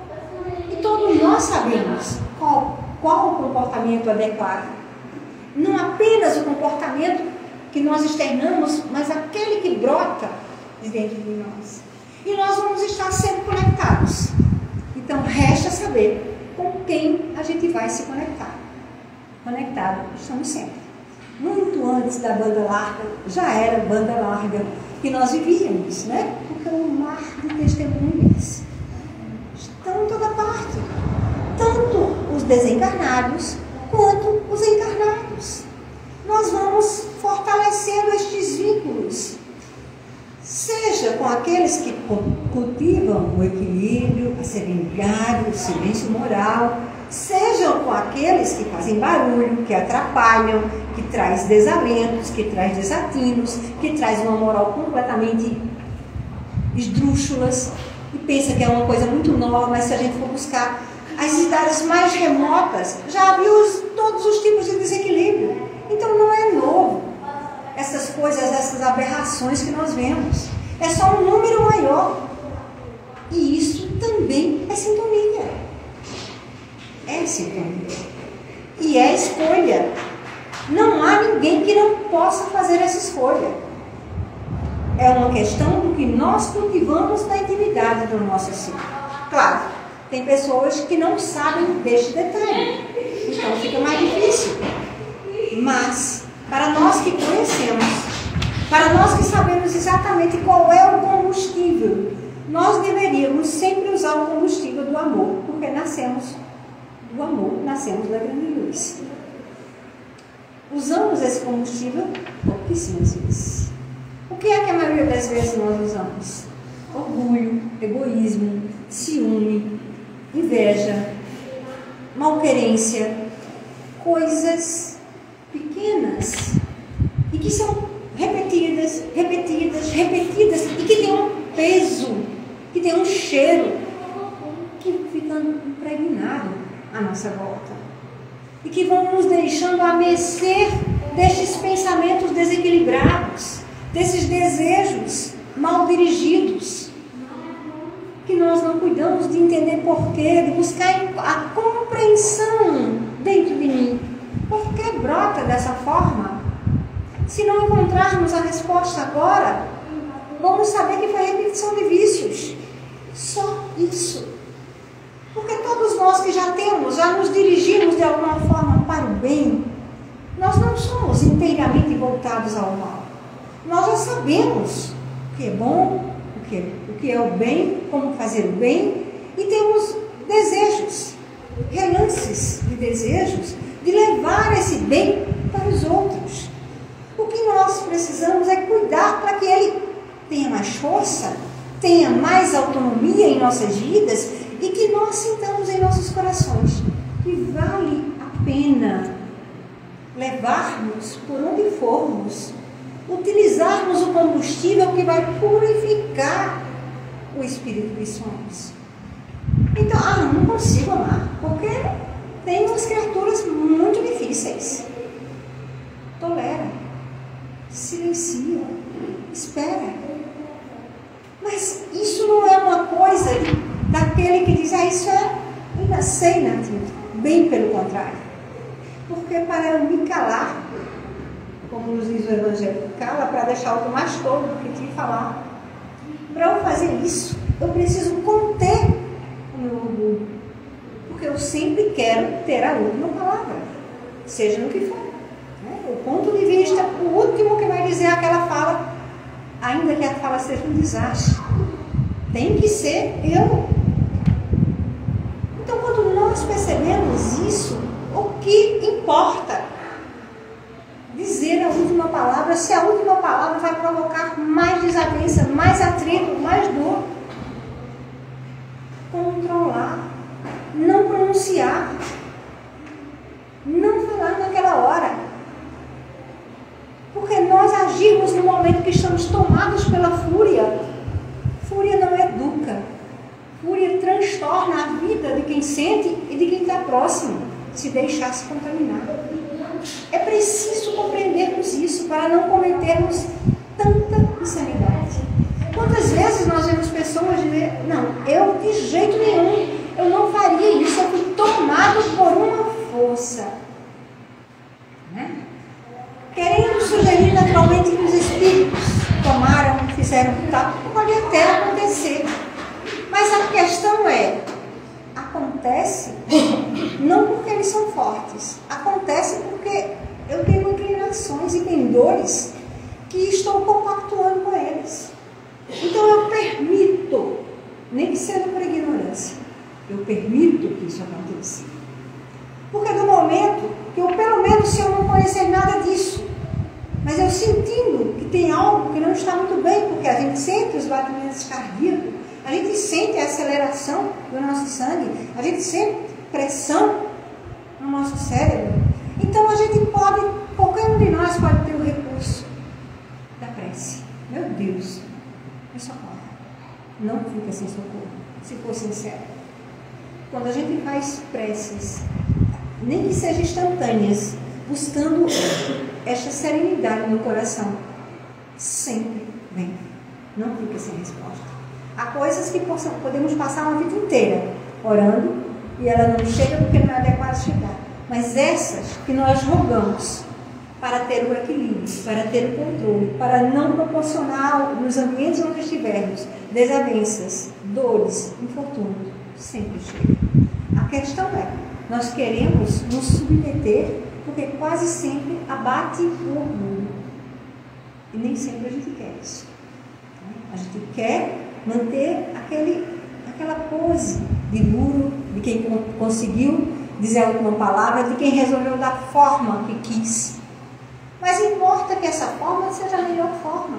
E todos nós sabemos qual o comportamento adequado. Não apenas o comportamento que nós externamos, mas aquele que brota de dentro de nós. E nós vamos estar sempre conectados. Então, resta saber com quem a gente vai se conectar. Conectado, estamos sempre. Muito antes da banda larga, já era banda larga que nós vivíamos, né? Porque um mar de testemunhas estão em toda parte. Tanto os desencarnados quanto os encarnados. Nós vamos fortalecendo estes vínculos, seja com aqueles que cultivam o equilíbrio, a serenidade, o silêncio moral, sejam com aqueles que fazem barulho, que atrapalham, que traz desalentos, que traz desatinos, que traz uma moral completamente esdrúxulas e pensa que é uma coisa muito nova, mas se a gente for buscar as cidades mais remotas já havia todos os tipos de desequilíbrio. Então não é novo essas coisas, essas aberrações que nós vemos. É só um número maior. E isso também é sintonia. É sintonia. E é escolha. Não há ninguém que não possa fazer essa escolha. É uma questão do que nós cultivamos na intimidade do nosso ciclo. Claro, tem pessoas que não sabem deste detalhe, então fica mais difícil. Mas, para nós que conhecemos, para nós que sabemos exatamente qual é o combustível, nós deveríamos sempre usar o combustível do amor, porque nascemos do amor, nascemos da grande luz. Usamos esse combustível pouquíssimas vezes. O que é que a maioria das vezes nós usamos? Orgulho, egoísmo, ciúme, inveja, malquerência, coisas pequenas e que são repetidas e que têm um peso, que têm um cheiro, que fica impregnado à nossa volta e que vão nos deixando à mercê destes pensamentos desequilibrados, desses desejos mal dirigidos, que nós não cuidamos de entender porquê, de buscar a compreensão dentro de mim. Por que brota dessa forma? Se não encontrarmos a resposta agora, vamos saber que foi repetição de vícios. Só isso. Porque todos nós que já nos dirigimos de alguma forma para o bem, nós não somos inteiramente voltados ao mal. Nós já sabemos o que é bom, o que é o bem, como fazer o bem, e temos desejos, relances de desejos, de levar esse bem para os outros. O que nós precisamos é cuidar para que ele tenha mais força, tenha mais autonomia em nossas vidas e que nós sintamos em nossos corações que vale a pena levarmos por onde formos, utilizarmos o combustível que vai purificar o espírito que somos. Então, não consigo amar, porque tem umas criaturas muito difíceis. Tolera, silencia, espera. Mas isso não é uma coisa daquele que diz, isso é inaceitável. Bem pelo contrário. Porque para eu me calar, como nos diz o Evangelho, cala para deixar o mais tolo do que te falar. Para eu fazer isso, eu preciso conter o meu orgulho. Porque eu sempre quero ter a última palavra, seja no que for. O ponto de vista, o último que vai dizer aquela fala, ainda que a fala seja um desastre, tem que ser eu. Então, quando nós percebemos isso, o que importa? Dizer a última palavra, se a última palavra vai provocar mais desavença, mais atrito, mais dor. Controlar, não pronunciar, não falar naquela hora. Porque nós agimos no momento que estamos tomados pela fúria. Fúria não educa. Fúria transtorna a vida de quem sente e de quem está próximo, se deixar se contaminar. É preciso compreendermos isso para não cometermos tanta insanidade. Quantas vezes nós vemos pessoas dizer, não, eu de jeito nenhum, eu não faria isso, eu fui tomado por uma força. Né? Querendo sugerir naturalmente que os espíritos tomaram, fizeram tal, pode até acontecer. Mas a questão é, acontece não porque eles são fortes, acontece porque eu tenho inclinações e pendores que estou compactuando com eles. Então eu permito, nem que seja por ignorância, eu permito que isso aconteça. Porque no momento que eu, pelo menos se eu não conhecer nada disso, mas eu sentindo que tem algo que não está muito bem, porque a gente sente os batimentos cardíacos, a gente sente a aceleração do nosso sangue, a gente sente pressão no nosso cérebro. Então a gente pode, qualquer um de nós pode ter o recurso da prece. Meu Deus, me socorre. Não fica sem socorro, se for sincero. quando a gente faz preces, nem que sejam instantâneas, buscando esta serenidade no coração, sempre vem. Não fica sem resposta. Há coisas que podemos passar uma vida inteira orando e ela não chega porque não é adequado chegar. Mas essas que nós rogamos para ter o equilíbrio, para ter o controle, para não proporcionar nos ambientes onde estivermos desavenças, dores, infortúnios, sempre chega. A questão é, nós queremos nos submeter porque quase sempre abate o orgulho. E nem sempre a gente quer isso. A gente quer manter aquela pose de duro, de quem conseguiu dizer a última palavra, de quem resolveu da forma que quis. Mas importa que essa forma seja a melhor forma.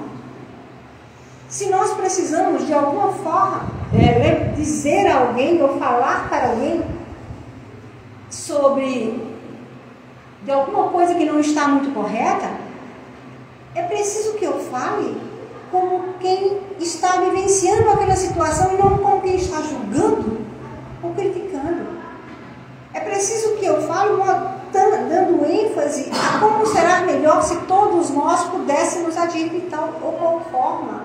Se nós precisamos de alguma forma dizer a alguém ou falar para alguém sobre de alguma coisa que não está muito correta, é preciso que eu fale como quem está vivenciando aquela situação e não como quem está julgando ou criticando. É preciso que eu fale dando ênfase a como será melhor se todos nós pudéssemos agir de tal ou qual forma,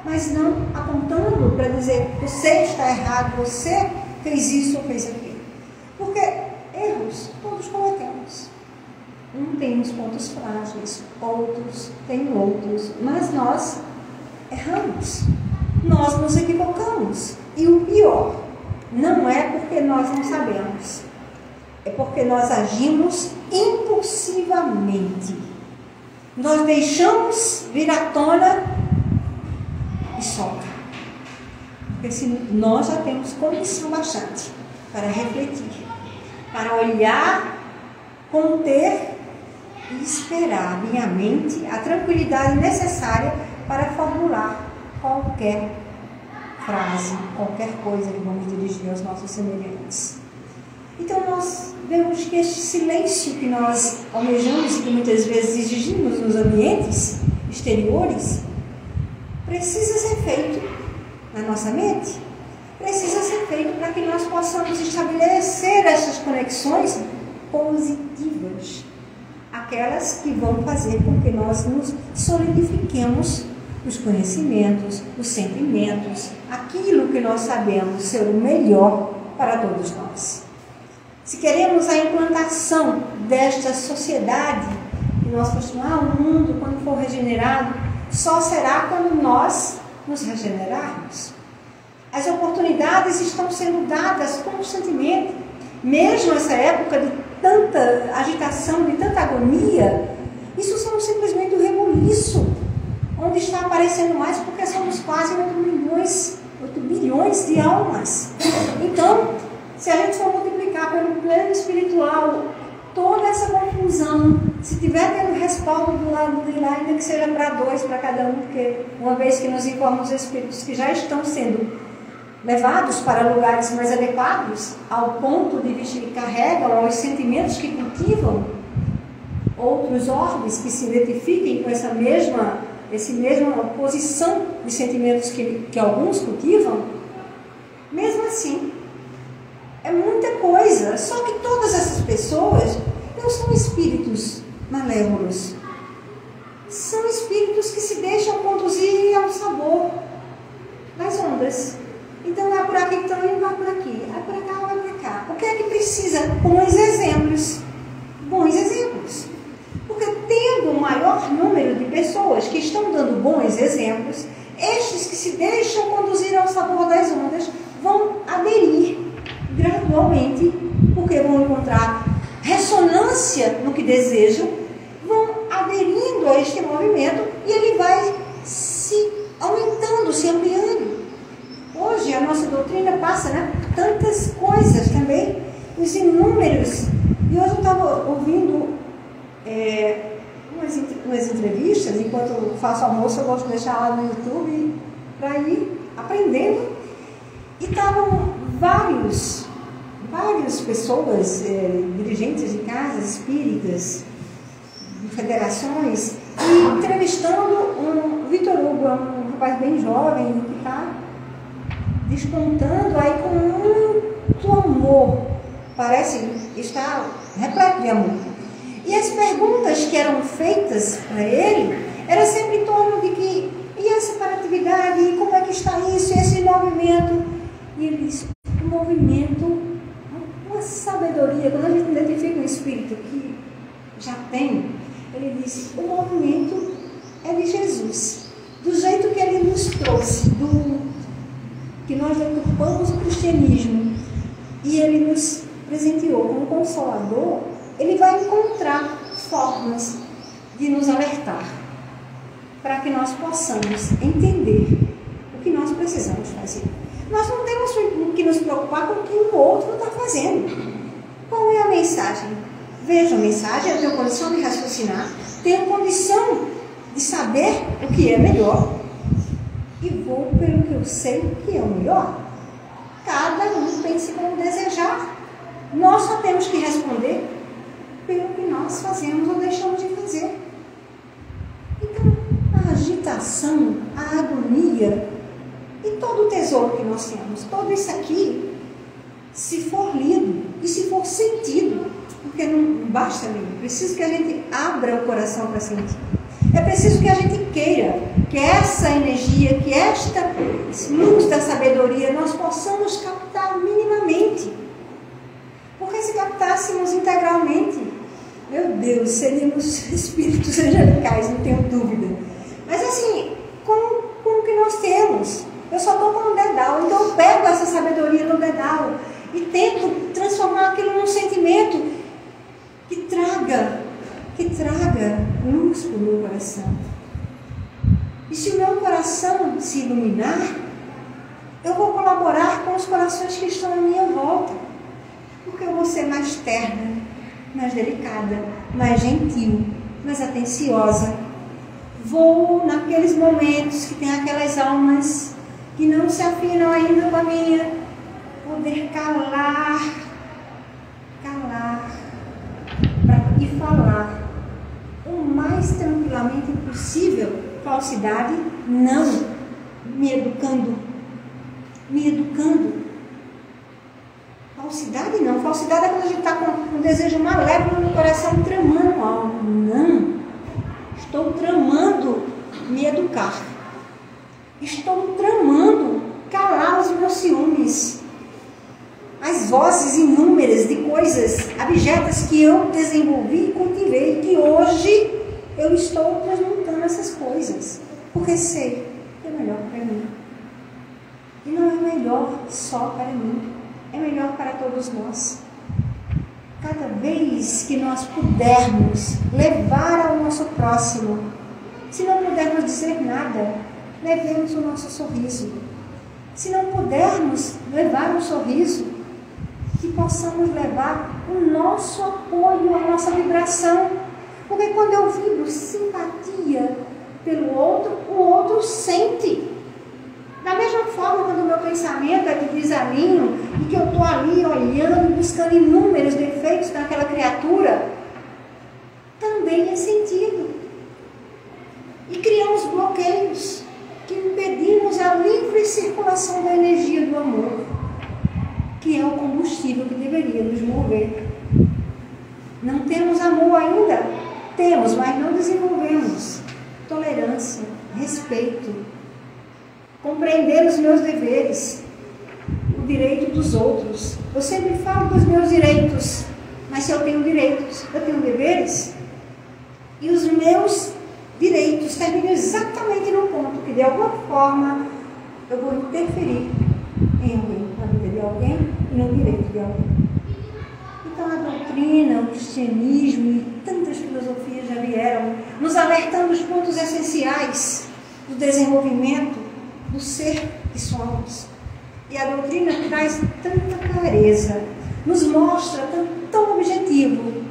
mas não apontando para dizer você está errado, você fez isso ou fez aquilo. Porque erros todos cometemos. Um tem uns pontos frágeis, outros têm outros, mas nós erramos, nós nos equivocamos. E o pior, não é porque nós não sabemos, é porque nós agimos impulsivamente. Nós deixamos vir à tona e solta. Porque se nós já temos condição bastante para refletir, para olhar, conter e esperar minha mente a tranquilidade necessária para formular qualquer frase, qualquer coisa que vamos dirigir aos nossos semelhantes. Então nós vemos que este silêncio que nós almejamos e que muitas vezes exigimos nos ambientes exteriores precisa ser feito na nossa mente, precisa ser feito para que nós possamos estabelecer essas conexões positivas, aquelas que vão fazer com que nós nos solidifiquemos os conhecimentos, os sentimentos, aquilo que nós sabemos ser o melhor para todos nós. Se queremos a implantação desta sociedade, que nós costumamos, o mundo, quando for regenerado, só será quando nós nos regenerarmos. As oportunidades estão sendo dadas constantemente, mesmo nessa época de tanta agitação, de tanta agonia. Isso são simplesmente o rebuliço, onde está aparecendo mais, porque somos quase 8 bilhões de almas. Então, se a gente for multiplicar pelo plano espiritual toda essa confusão, se tiver tendo respaldo do lado de lá, ainda que seja para 2, para cada um, porque uma vez que nos informam os espíritos que já estão sendo levados para lugares mais adequados, ao ponto de vista que carregam os sentimentos que cultivam, outros orbes que se identifiquem com essa mesma posição de sentimentos que alguns cultivam, mesmo assim, é muita coisa. Só que todas essas pessoas não são espíritos malévolos, são espíritos que se deixam conduzir ao sabor das ondas. Então vai por aqui, então vai por aqui, vai por cá, vai por cá. O que é que precisa? Bons exemplos. Bons exemplos. Porque tendo um maior número de pessoas que estão dando bons exemplos, estes que se deixam conduzir ao sabor das ondas vão aderir gradualmente, porque vão encontrar ressonância no que desejam, vão aderindo a este movimento e ele vai se aumentando, se ampliando. Hoje a nossa doutrina passa, né, por tantas coisas também, os inúmeros. E hoje eu estava ouvindo umas entrevistas, enquanto eu faço almoço, eu gosto de deixar lá no YouTube para ir aprendendo. E estavam várias pessoas, dirigentes de casas espíritas, de federações, e entrevistando o Vitor Hugo, um rapaz bem jovem, que está despontando aí com muito amor. Parece estar repleto de amor. E as perguntas que eram feitas para ele eram sempre em torno de que, e a separatividade, e como é que está isso, e esse movimento? E ele disse, o movimento, uma sabedoria, quando a gente identifica um espírito que já tem, ele disse, o movimento é de Jesus. Do jeito que ele nos trouxe, que nós deturpamos o cristianismo, e ele nos presenteou como consolador, ele vai encontrar formas de nos alertar, para que nós possamos entender o que nós precisamos fazer. Nós não temos que nos preocupar com o que o outro está fazendo. Qual é a mensagem? Veja a mensagem, eu tenho condição de raciocinar, tenho condição de saber o que é melhor e vou pelo que eu sei que é o melhor. Cada um pense como desejar. Nós só temos que responder pelo que nós fazemos ou deixamos de fazer. Então, a agitação, a agonia e todo o tesouro que nós temos, todo isso aqui, se for lido e se for sentido, porque não basta ler, é preciso que a gente abra o coração para sentir. É preciso que a gente queira que essa energia, que esse luz da sabedoria, nós possamos captar minimamente. Porque se captássemos integralmente, meu Deus, seríamos espíritos angelicais, não tenho dúvida. Mas assim, como que nós temos? Eu só estou com um dedal, então eu pego essa sabedoria no dedal e tento transformar aquilo num sentimento que traga luz para o meu coração. E se o meu coração se iluminar, eu vou colaborar com os corações que estão à minha volta. Porque eu vou ser mais terna, mais delicada, mais gentil, mais atenciosa. Vou, naqueles momentos que tem aquelas almas que não se afinam ainda com a minha, poder calar e falar o mais tranquilamente possível. Falsidade, não. Me educando. Falsidade não. Falsidade é quando a gente está com um desejo malévolo no coração, tramando algo. Não. Estou tramando me educar. Estou tramando calar os meus ciúmes. As vozes inúmeras de coisas abjetas que eu desenvolvi e cultivei, que hoje eu estou transmutando essas coisas. Porque sei que é melhor para mim. E não é melhor só para mim. É melhor para todos nós. Cada vez que nós pudermos levar ao nosso próximo, se não pudermos dizer nada, levemos o nosso sorriso. Se não pudermos levar um sorriso, que possamos levar o nosso apoio, a nossa vibração. Porque quando eu vibro simpatia pelo outro, o outro sente. Da mesma forma, quando o meu pensamento é de desalinho e que eu estou ali olhando, buscando inúmeros defeitos naquela criatura, também é sentido. E criamos bloqueios que impedimos a livre circulação da energia do amor, que é o combustível que deveria nos mover. Não temos amor ainda? Temos, mas não desenvolvemos. Tolerância, respeito, compreender os meus deveres, o direito dos outros. Eu sempre falo dos meus direitos, mas se eu tenho direitos, eu tenho deveres. E os meus direitos terminam exatamente no ponto que de alguma forma eu vou interferir em alguém, na vida de alguém e no direito de alguém. Então a doutrina, o cristianismo e tantas filosofias já vieram nos alertando os pontos essenciais do desenvolvimento do ser que somos. E a doutrina traz tanta clareza, nos mostra tão objetivo.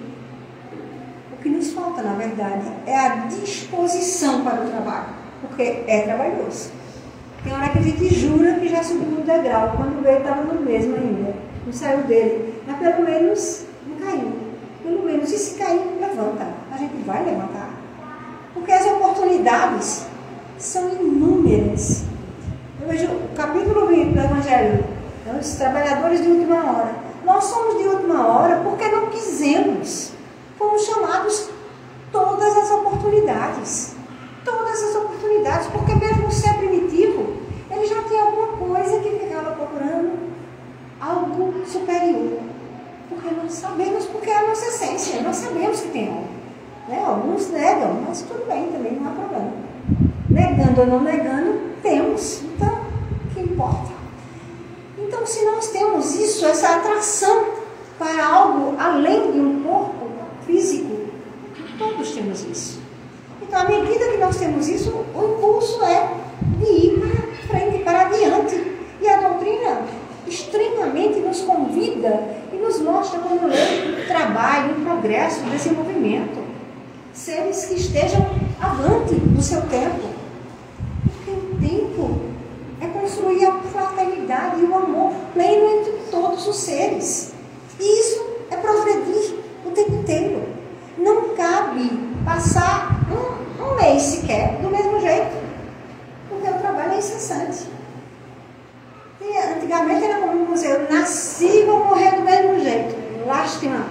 O que nos falta, na verdade, é a disposição para o trabalho, porque é trabalhoso. Tem hora que a gente jura que já subiu no degrau, quando veio estava no mesmo ainda, não saiu dele, mas pelo menos não caiu. Pelo menos, e se cair, levanta. A gente vai levantar. Porque as oportunidades são inúmeras. Eu vejo o capítulo bonito do Evangelho. Os trabalhadores de última hora. Nós somos de última hora porque não quisemos. Fomos chamados todas as oportunidades. Todas as oportunidades, porque mesmo ser primitivo, ele já tinha alguma coisa que ficava procurando algo superior. Porque nós sabemos, porque é a nossa essência, nós sabemos que tem algo. Né? Alguns negam, mas tudo bem, também não há problema. Negando ou não negando, temos. Então, o que importa? Então, se nós temos isso, essa atração para algo além de um corpo físico, todos temos isso. Então, à medida que nós temos isso, o impulso é de ir para frente, para adiante. E a doutrina extremamente nos convida e nos mostra como um trabalho, um progresso, um desenvolvimento. Seres que estejam avante no seu tempo. Porque o tempo é construir a fraternidade e o amor pleno entre todos os seres. E isso é progredir o tempo inteiro. Não cabe passar um mês sequer do mesmo jeito, porque o trabalho é incessante. E antigamente era como dizer, eu nasci e vou morrer do mesmo jeito. Lástima.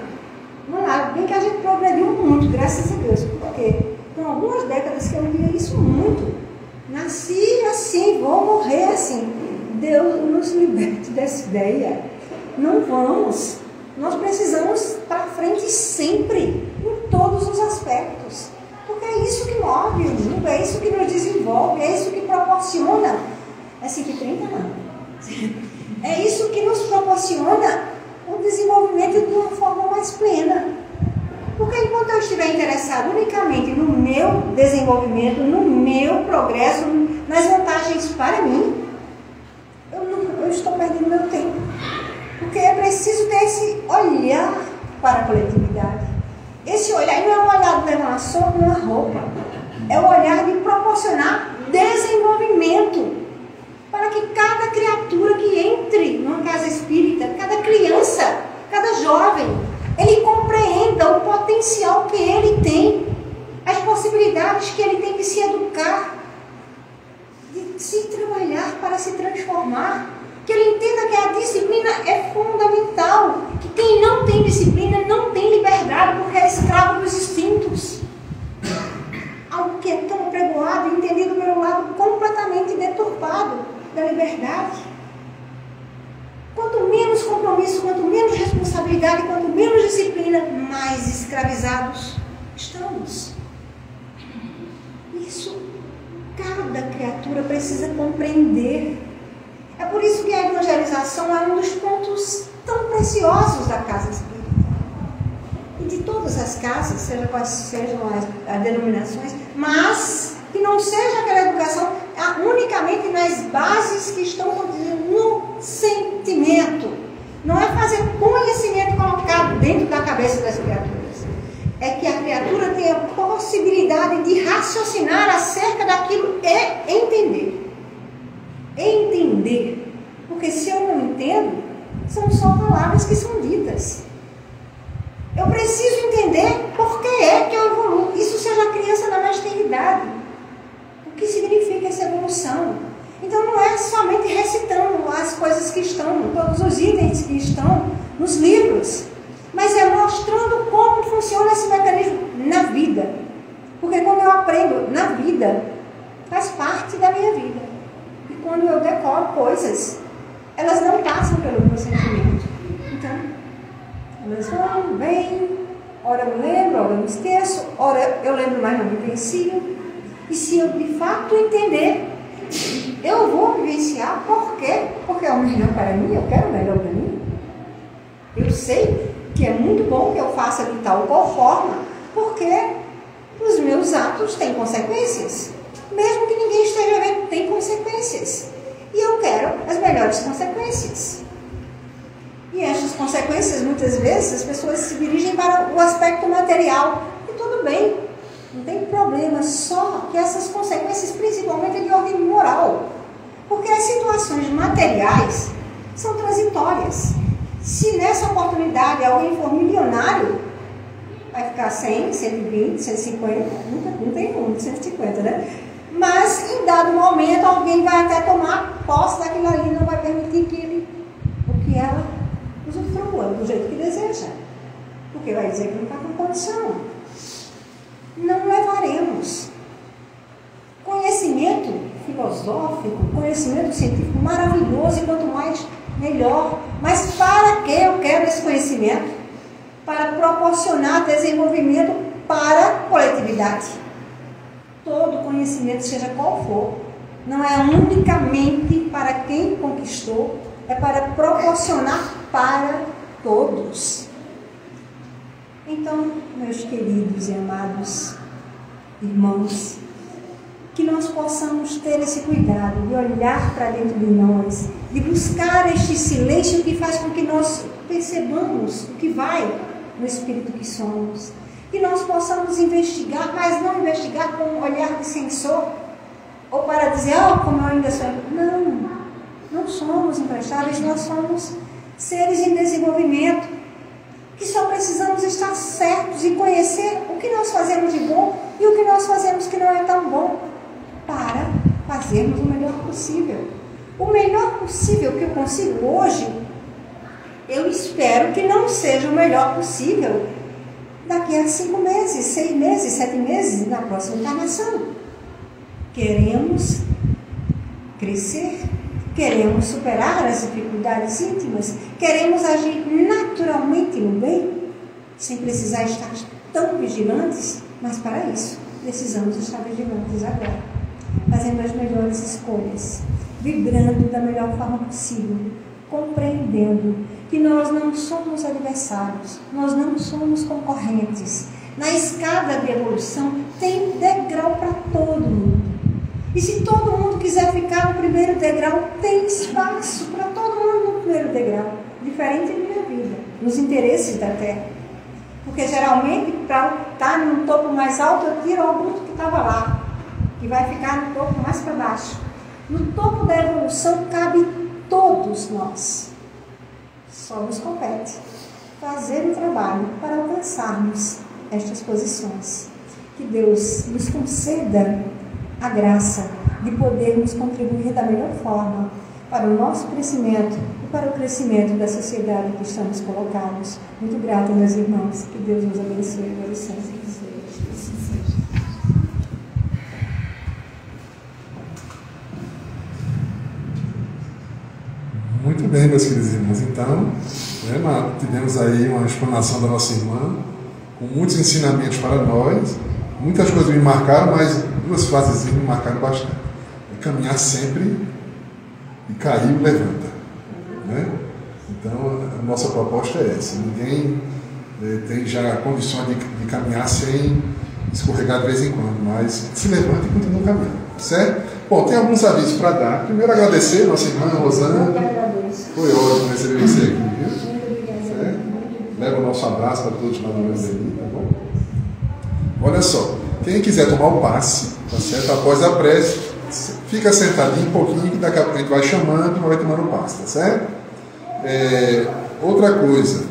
Não há, bem que a gente progrediu muito, graças a Deus, porque com algumas décadas que eu via isso muito. Nasci assim, vou morrer assim. Deus nos liberte dessa ideia. Não vamos. Nós precisamos para frente sempre, em todos os aspectos. Porque é isso que move o mundo, é isso que nos desenvolve, é isso que proporciona. É 5h30, não. É isso que nos proporciona o desenvolvimento de uma forma mais plena. Porque enquanto eu estiver interessado unicamente no meu desenvolvimento, no meu progresso, nas vantagens para mim, eu estou perdendo meu tempo. Porque é preciso ter esse olhar para a coletividade. Esse olhar não é um olhar de levar uma sopa, uma roupa. É o olhar de proporcionar desenvolvimento para que cada criatura que entre numa casa espírita, cada criança, cada jovem, ele compreenda o potencial que ele tem, as possibilidades que ele tem de se educar, de se trabalhar para se transformar, que ele entenda que a disciplina é fundamental, que quem não tem disciplina não tem liberdade, porque é escravo dos instintos. Algo que é tão pregoado e entendido pelo lado completamente deturpado da liberdade. Quanto menos compromisso, quanto menos responsabilidade, quanto menos disciplina, mais escravizados estamos. Isso cada criatura precisa compreender. É por isso que a evangelização é um dos pontos tão preciosos da casa espírita. E de todas as casas, seja quais sejam as denominações, mas que não seja aquela educação unicamente nas bases que estão contidas no sentimento. Não é fazer conhecimento colocado dentro da cabeça das criaturas. É que a criatura tenha a possibilidade de raciocinar acerca daquilo e entender. Entender. Porque se eu não entendo, são só palavras que são ditas. Eu preciso entender por que é que eu evoluo. Isso seja a criança na maternidade. O que significa essa evolução? Então não é somente recitando as coisas que estão, todos os itens que estão nos livros, mas é mostrando como funciona esse mecanismo na vida. Porque quando eu aprendo na vida, faz parte da minha vida. E quando eu decoro coisas, elas não passam pelo meu sentimento. Então, elas vão, vêm, ora eu me lembro, ora eu me esqueço, ora eu lembro, mas não vivencio. E se eu de fato entender, eu vou vivenciar. Por quê? Porque é o melhor para mim, eu quero o melhor para mim. Eu sei que é muito bom que eu faça de tal qual forma, porque os meus atos têm consequências. Mesmo que ninguém esteja vendo, tem consequências. E eu quero as melhores consequências. E essas consequências, muitas vezes, as pessoas se dirigem para o aspecto material. E tudo bem, não tem problema, só que essas consequências, principalmente, é de ordem moral. Porque as situações materiais são transitórias. Se nessa oportunidade alguém for milionário, vai ficar 100, 120, 150, não tem como, 150, né? mas em dado momento alguém vai até tomar posse daquilo ali, não vai permitir que ela usufrua do jeito que deseja, porque vai dizer que não está com condição. Não levaremos. Conhecimento filosófico, conhecimento científico maravilhoso, e quanto mais melhor. Mas para que eu quero esse conhecimento? Para proporcionar desenvolvimento para a coletividade. Todo conhecimento, seja qual for, não é unicamente para quem conquistou, é para proporcionar para todos. Então, meus queridos e amados irmãos, que nós possamos ter esse cuidado de olhar para dentro de nós, de buscar este silêncio que faz com que nós percebamos o que vai no espírito que somos. Que nós possamos investigar, mas não investigar com um olhar de censor, ou para dizer, como eu ainda sou. Não somos imprestáveis, nós somos seres em desenvolvimento, que só precisamos estar certos e conhecer o que nós fazemos de bom e o que nós fazemos que não é tão bom, para fazermos o melhor possível. O melhor possível que eu consigo hoje, eu espero que não seja o melhor possível daqui a 5 meses, 6 meses, 7 meses, na próxima encarnação. Queremos crescer, queremos superar as dificuldades íntimas, queremos agir naturalmente no bem, sem precisar estar tão vigilantes, mas para isso precisamos estar vigilantes agora, fazendo as melhores escolhas, vibrando da melhor forma possível, compreendendo que nós não somos adversários, nós não somos concorrentes. Na escada de evolução tem degrau para todo mundo. E se todo mundo quiser ficar no primeiro degrau, tem espaço para todo mundo no primeiro degrau. Diferente da minha vida, nos interesses da Terra. Porque geralmente, para estar no topo mais alto, eu tiro algum que estava lá, que vai ficar no topo mais para baixo. No topo da evolução cabe todos nós. Só nos compete fazer o trabalho para alcançarmos estas posições. Que Deus nos conceda a graça de podermos contribuir da melhor forma para o nosso crescimento e para o crescimento da sociedade que estamos colocados. Muito grata, meus irmãos. Que Deus nos abençoe. Com licença. Muito bem, meus queridos irmãos. Então, tivemos aí uma explanação da nossa irmã, com muitos ensinamentos para nós. Muitas coisas me marcaram, mas 2 frases me marcaram bastante. Caminhar sempre e caiu, levanta. Né? Então, a nossa proposta é essa. Ninguém tem já condições de caminhar sem escorregar de vez em quando, mas se levanta e continua caminhando. Certo? Bom, tem alguns avisos para dar. Primeiro, agradecer a nossa irmã Rosana. Foi ótimo receber você aqui, viu? Certo? Leva o nosso abraço para todos nós aí, tá bom? Olha só, quem quiser tomar o passe, tá certo? Após a prece, fica sentadinho um pouquinho, que daqui a pouco a gente vai chamando e vai tomando o passe, tá certo? Outra coisa,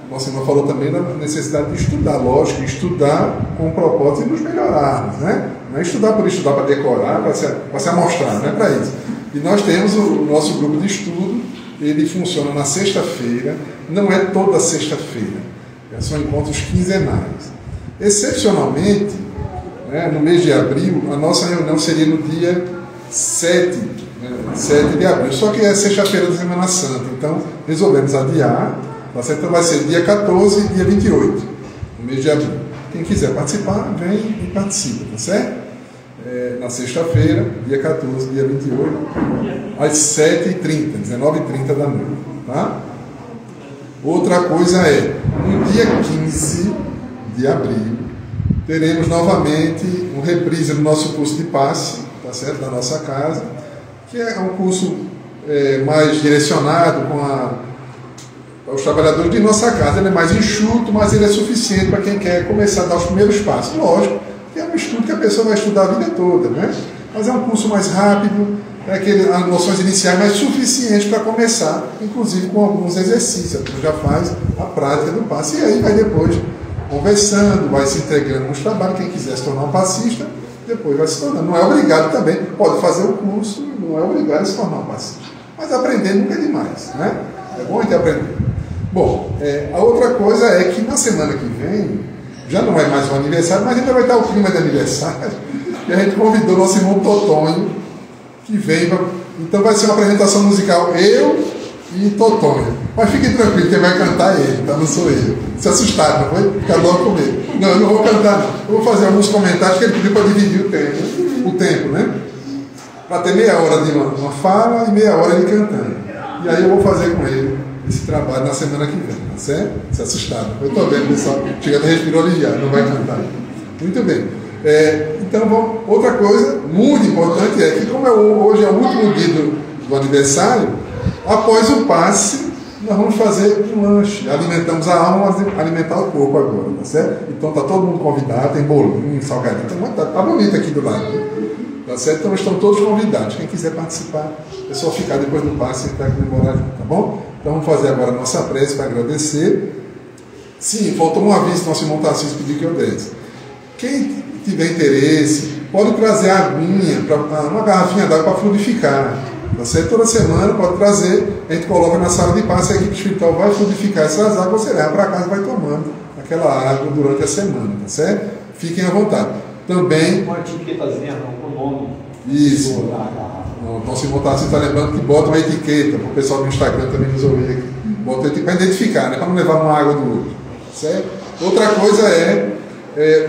nossa irmã falou também da necessidade de estudar, lógico, estudar com o propósito de nos melhorarmos, né? Não é estudar por estudar para decorar, para se amostrar, não é para isso. E nós temos o nosso grupo de estudo, ele funciona na sexta-feira, não é toda sexta-feira, são encontros quinzenais. Excepcionalmente, no mês de abril, a nossa reunião seria no dia 7 de abril, só que é sexta-feira da Semana Santa, então resolvemos adiar, tá certo? Então vai ser dia 14 e dia 28, no mês de abril. Quem quiser participar, vem e participa, tá certo? Na sexta-feira, dia 14, dia 28, às 7h30, 19h30 da noite, tá? Outra coisa no dia 15 de abril, teremos novamente um reprise do nosso curso de passe, tá certo? Da nossa casa, que é um curso mais direcionado aos trabalhadores de nossa casa. Ele é mais enxuto, mas ele é suficiente para quem quer começar a dar os primeiros passos. Lógico, que é um estudo que a pessoa vai estudar a vida toda, né? Mas é um curso mais rápido, as noções iniciais mais suficientes para começar, inclusive com alguns exercícios. A pessoa já faz a prática do passe e aí vai depois conversando, vai se integrando nos trabalhos. Quem quiser se tornar um passista, depois vai se tornar. Não é obrigado também, pode fazer o curso, não é obrigado a se tornar um paciente. Mas aprender nunca é demais, né? É bom a gente aprender. Bom, a outra coisa é que na semana que vem, já não é mais um aniversário, mas ainda vai estar o clima de aniversário, e a gente convidou o nosso irmão Totonho, que vem, então vai ser uma apresentação musical, eu e Totonho. Mas fiquem tranquilos, quem vai cantar é ele, tá? Não sou eu. Se assustaram, não foi? Ficar logo com medo. Não, eu não vou cantar, não. Eu vou fazer alguns comentários que ele pediu para dividir o tempo, né? Para ter meia hora de uma fala e meia hora ele cantando. E aí eu vou fazer com ele esse trabalho na semana que vem, tá certo? Se assustaram. Eu estou vendo, pessoal. Chega até respirou aliviado, não vai cantar. Muito bem. Então, outra coisa muito importante é que, como hoje é o último dia do aniversário, após o passe, nós vamos fazer um lanche. Alimentamos a alma, vamos alimentar o corpo agora, tá certo? Então está todo mundo convidado, tem bolinho, salgadinho, tá bonito aqui do lado. Tá certo? Então estão todos convidados. Quem quiser participar, é só ficar depois do passe e tentar comemorar junto, tá bom? Então vamos fazer agora a nossa prece para agradecer. Sim, faltou um aviso, nosso irmão Tarcísio pediu que eu desse. Quem tiver interesse, pode trazer aguinha, uma garrafinha d'água para fluidificar. Tá certo? Toda semana pode trazer, a gente coloca na sala de passe, a equipe espiritual vai fluidificar essas águas, você leva para casa e vai tomando aquela água durante a semana, tá certo? Fiquem à vontade. Também. Uma etiquetazinha, não, com o nome. Isso. Então, se botar, você está lembrando que bota uma etiqueta, para o pessoal do Instagram também nos ouvir aqui. Bota etiqueta para identificar, né? Para não levar uma água do outro. Certo? Outra coisa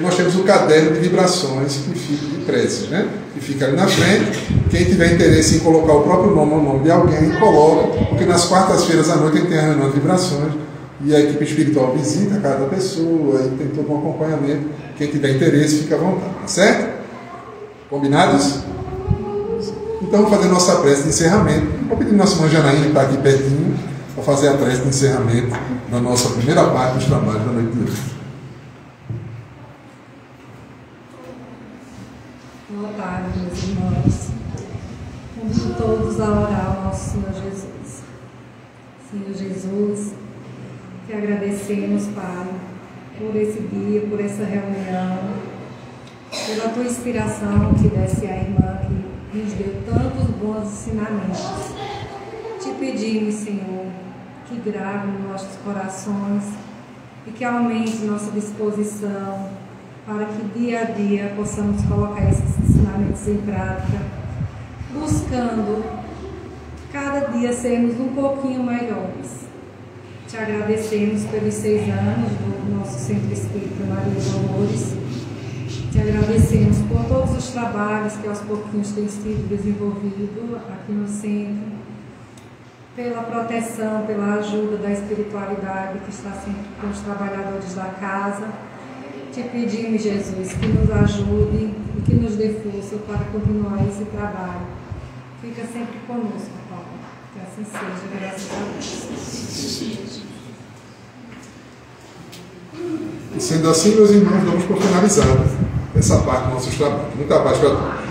nós temos o caderno de vibrações que fica de preces, né? Que fica ali na frente. Quem tiver interesse em colocar o próprio nome ou o nome de alguém, coloca, porque nas quartas-feiras à noite a gente tem a reunião de vibrações e a equipe espiritual visita cada pessoa e tem todo um acompanhamento. Quem tiver interesse, fica à vontade, tá certo? Combinados? Então vamos fazer nossa prece de encerramento. Vou pedir ao nosso irmão Janaína, que está aqui pertinho, para fazer a prece de encerramento da nossa primeira parte dos trabalhos da noite de hoje. Boa tarde, meus irmãos. Convido todos a orar ao nosso Senhor Jesus. Senhor Jesus, te agradecemos, Pai, por esse dia, por essa reunião, pela tua inspiração que desse à irmã que nos deu tantos bons ensinamentos. Te pedimos, Senhor, que grave nos nossos corações e que aumente nossa disposição para que dia a dia possamos colocar esses ensinamentos em prática, buscando cada dia sermos um pouquinho melhores. Te agradecemos pelos 6 anos do nosso Centro Espírita Maria dos Dolores. Te agradecemos por todos os trabalhos que aos pouquinhos têm sido desenvolvidos aqui no centro, pela proteção, pela ajuda da espiritualidade que está sempre com os trabalhadores da casa. Te pedimos, Jesus, que nos ajude e que nos dê força para continuar esse trabalho. Fica sempre conosco, Pai. Que assim seja, graças a Deus. E sendo assim, meus irmãos, vamos por finalizar essa parte dos nossos trabalhos. Muita paz para todos.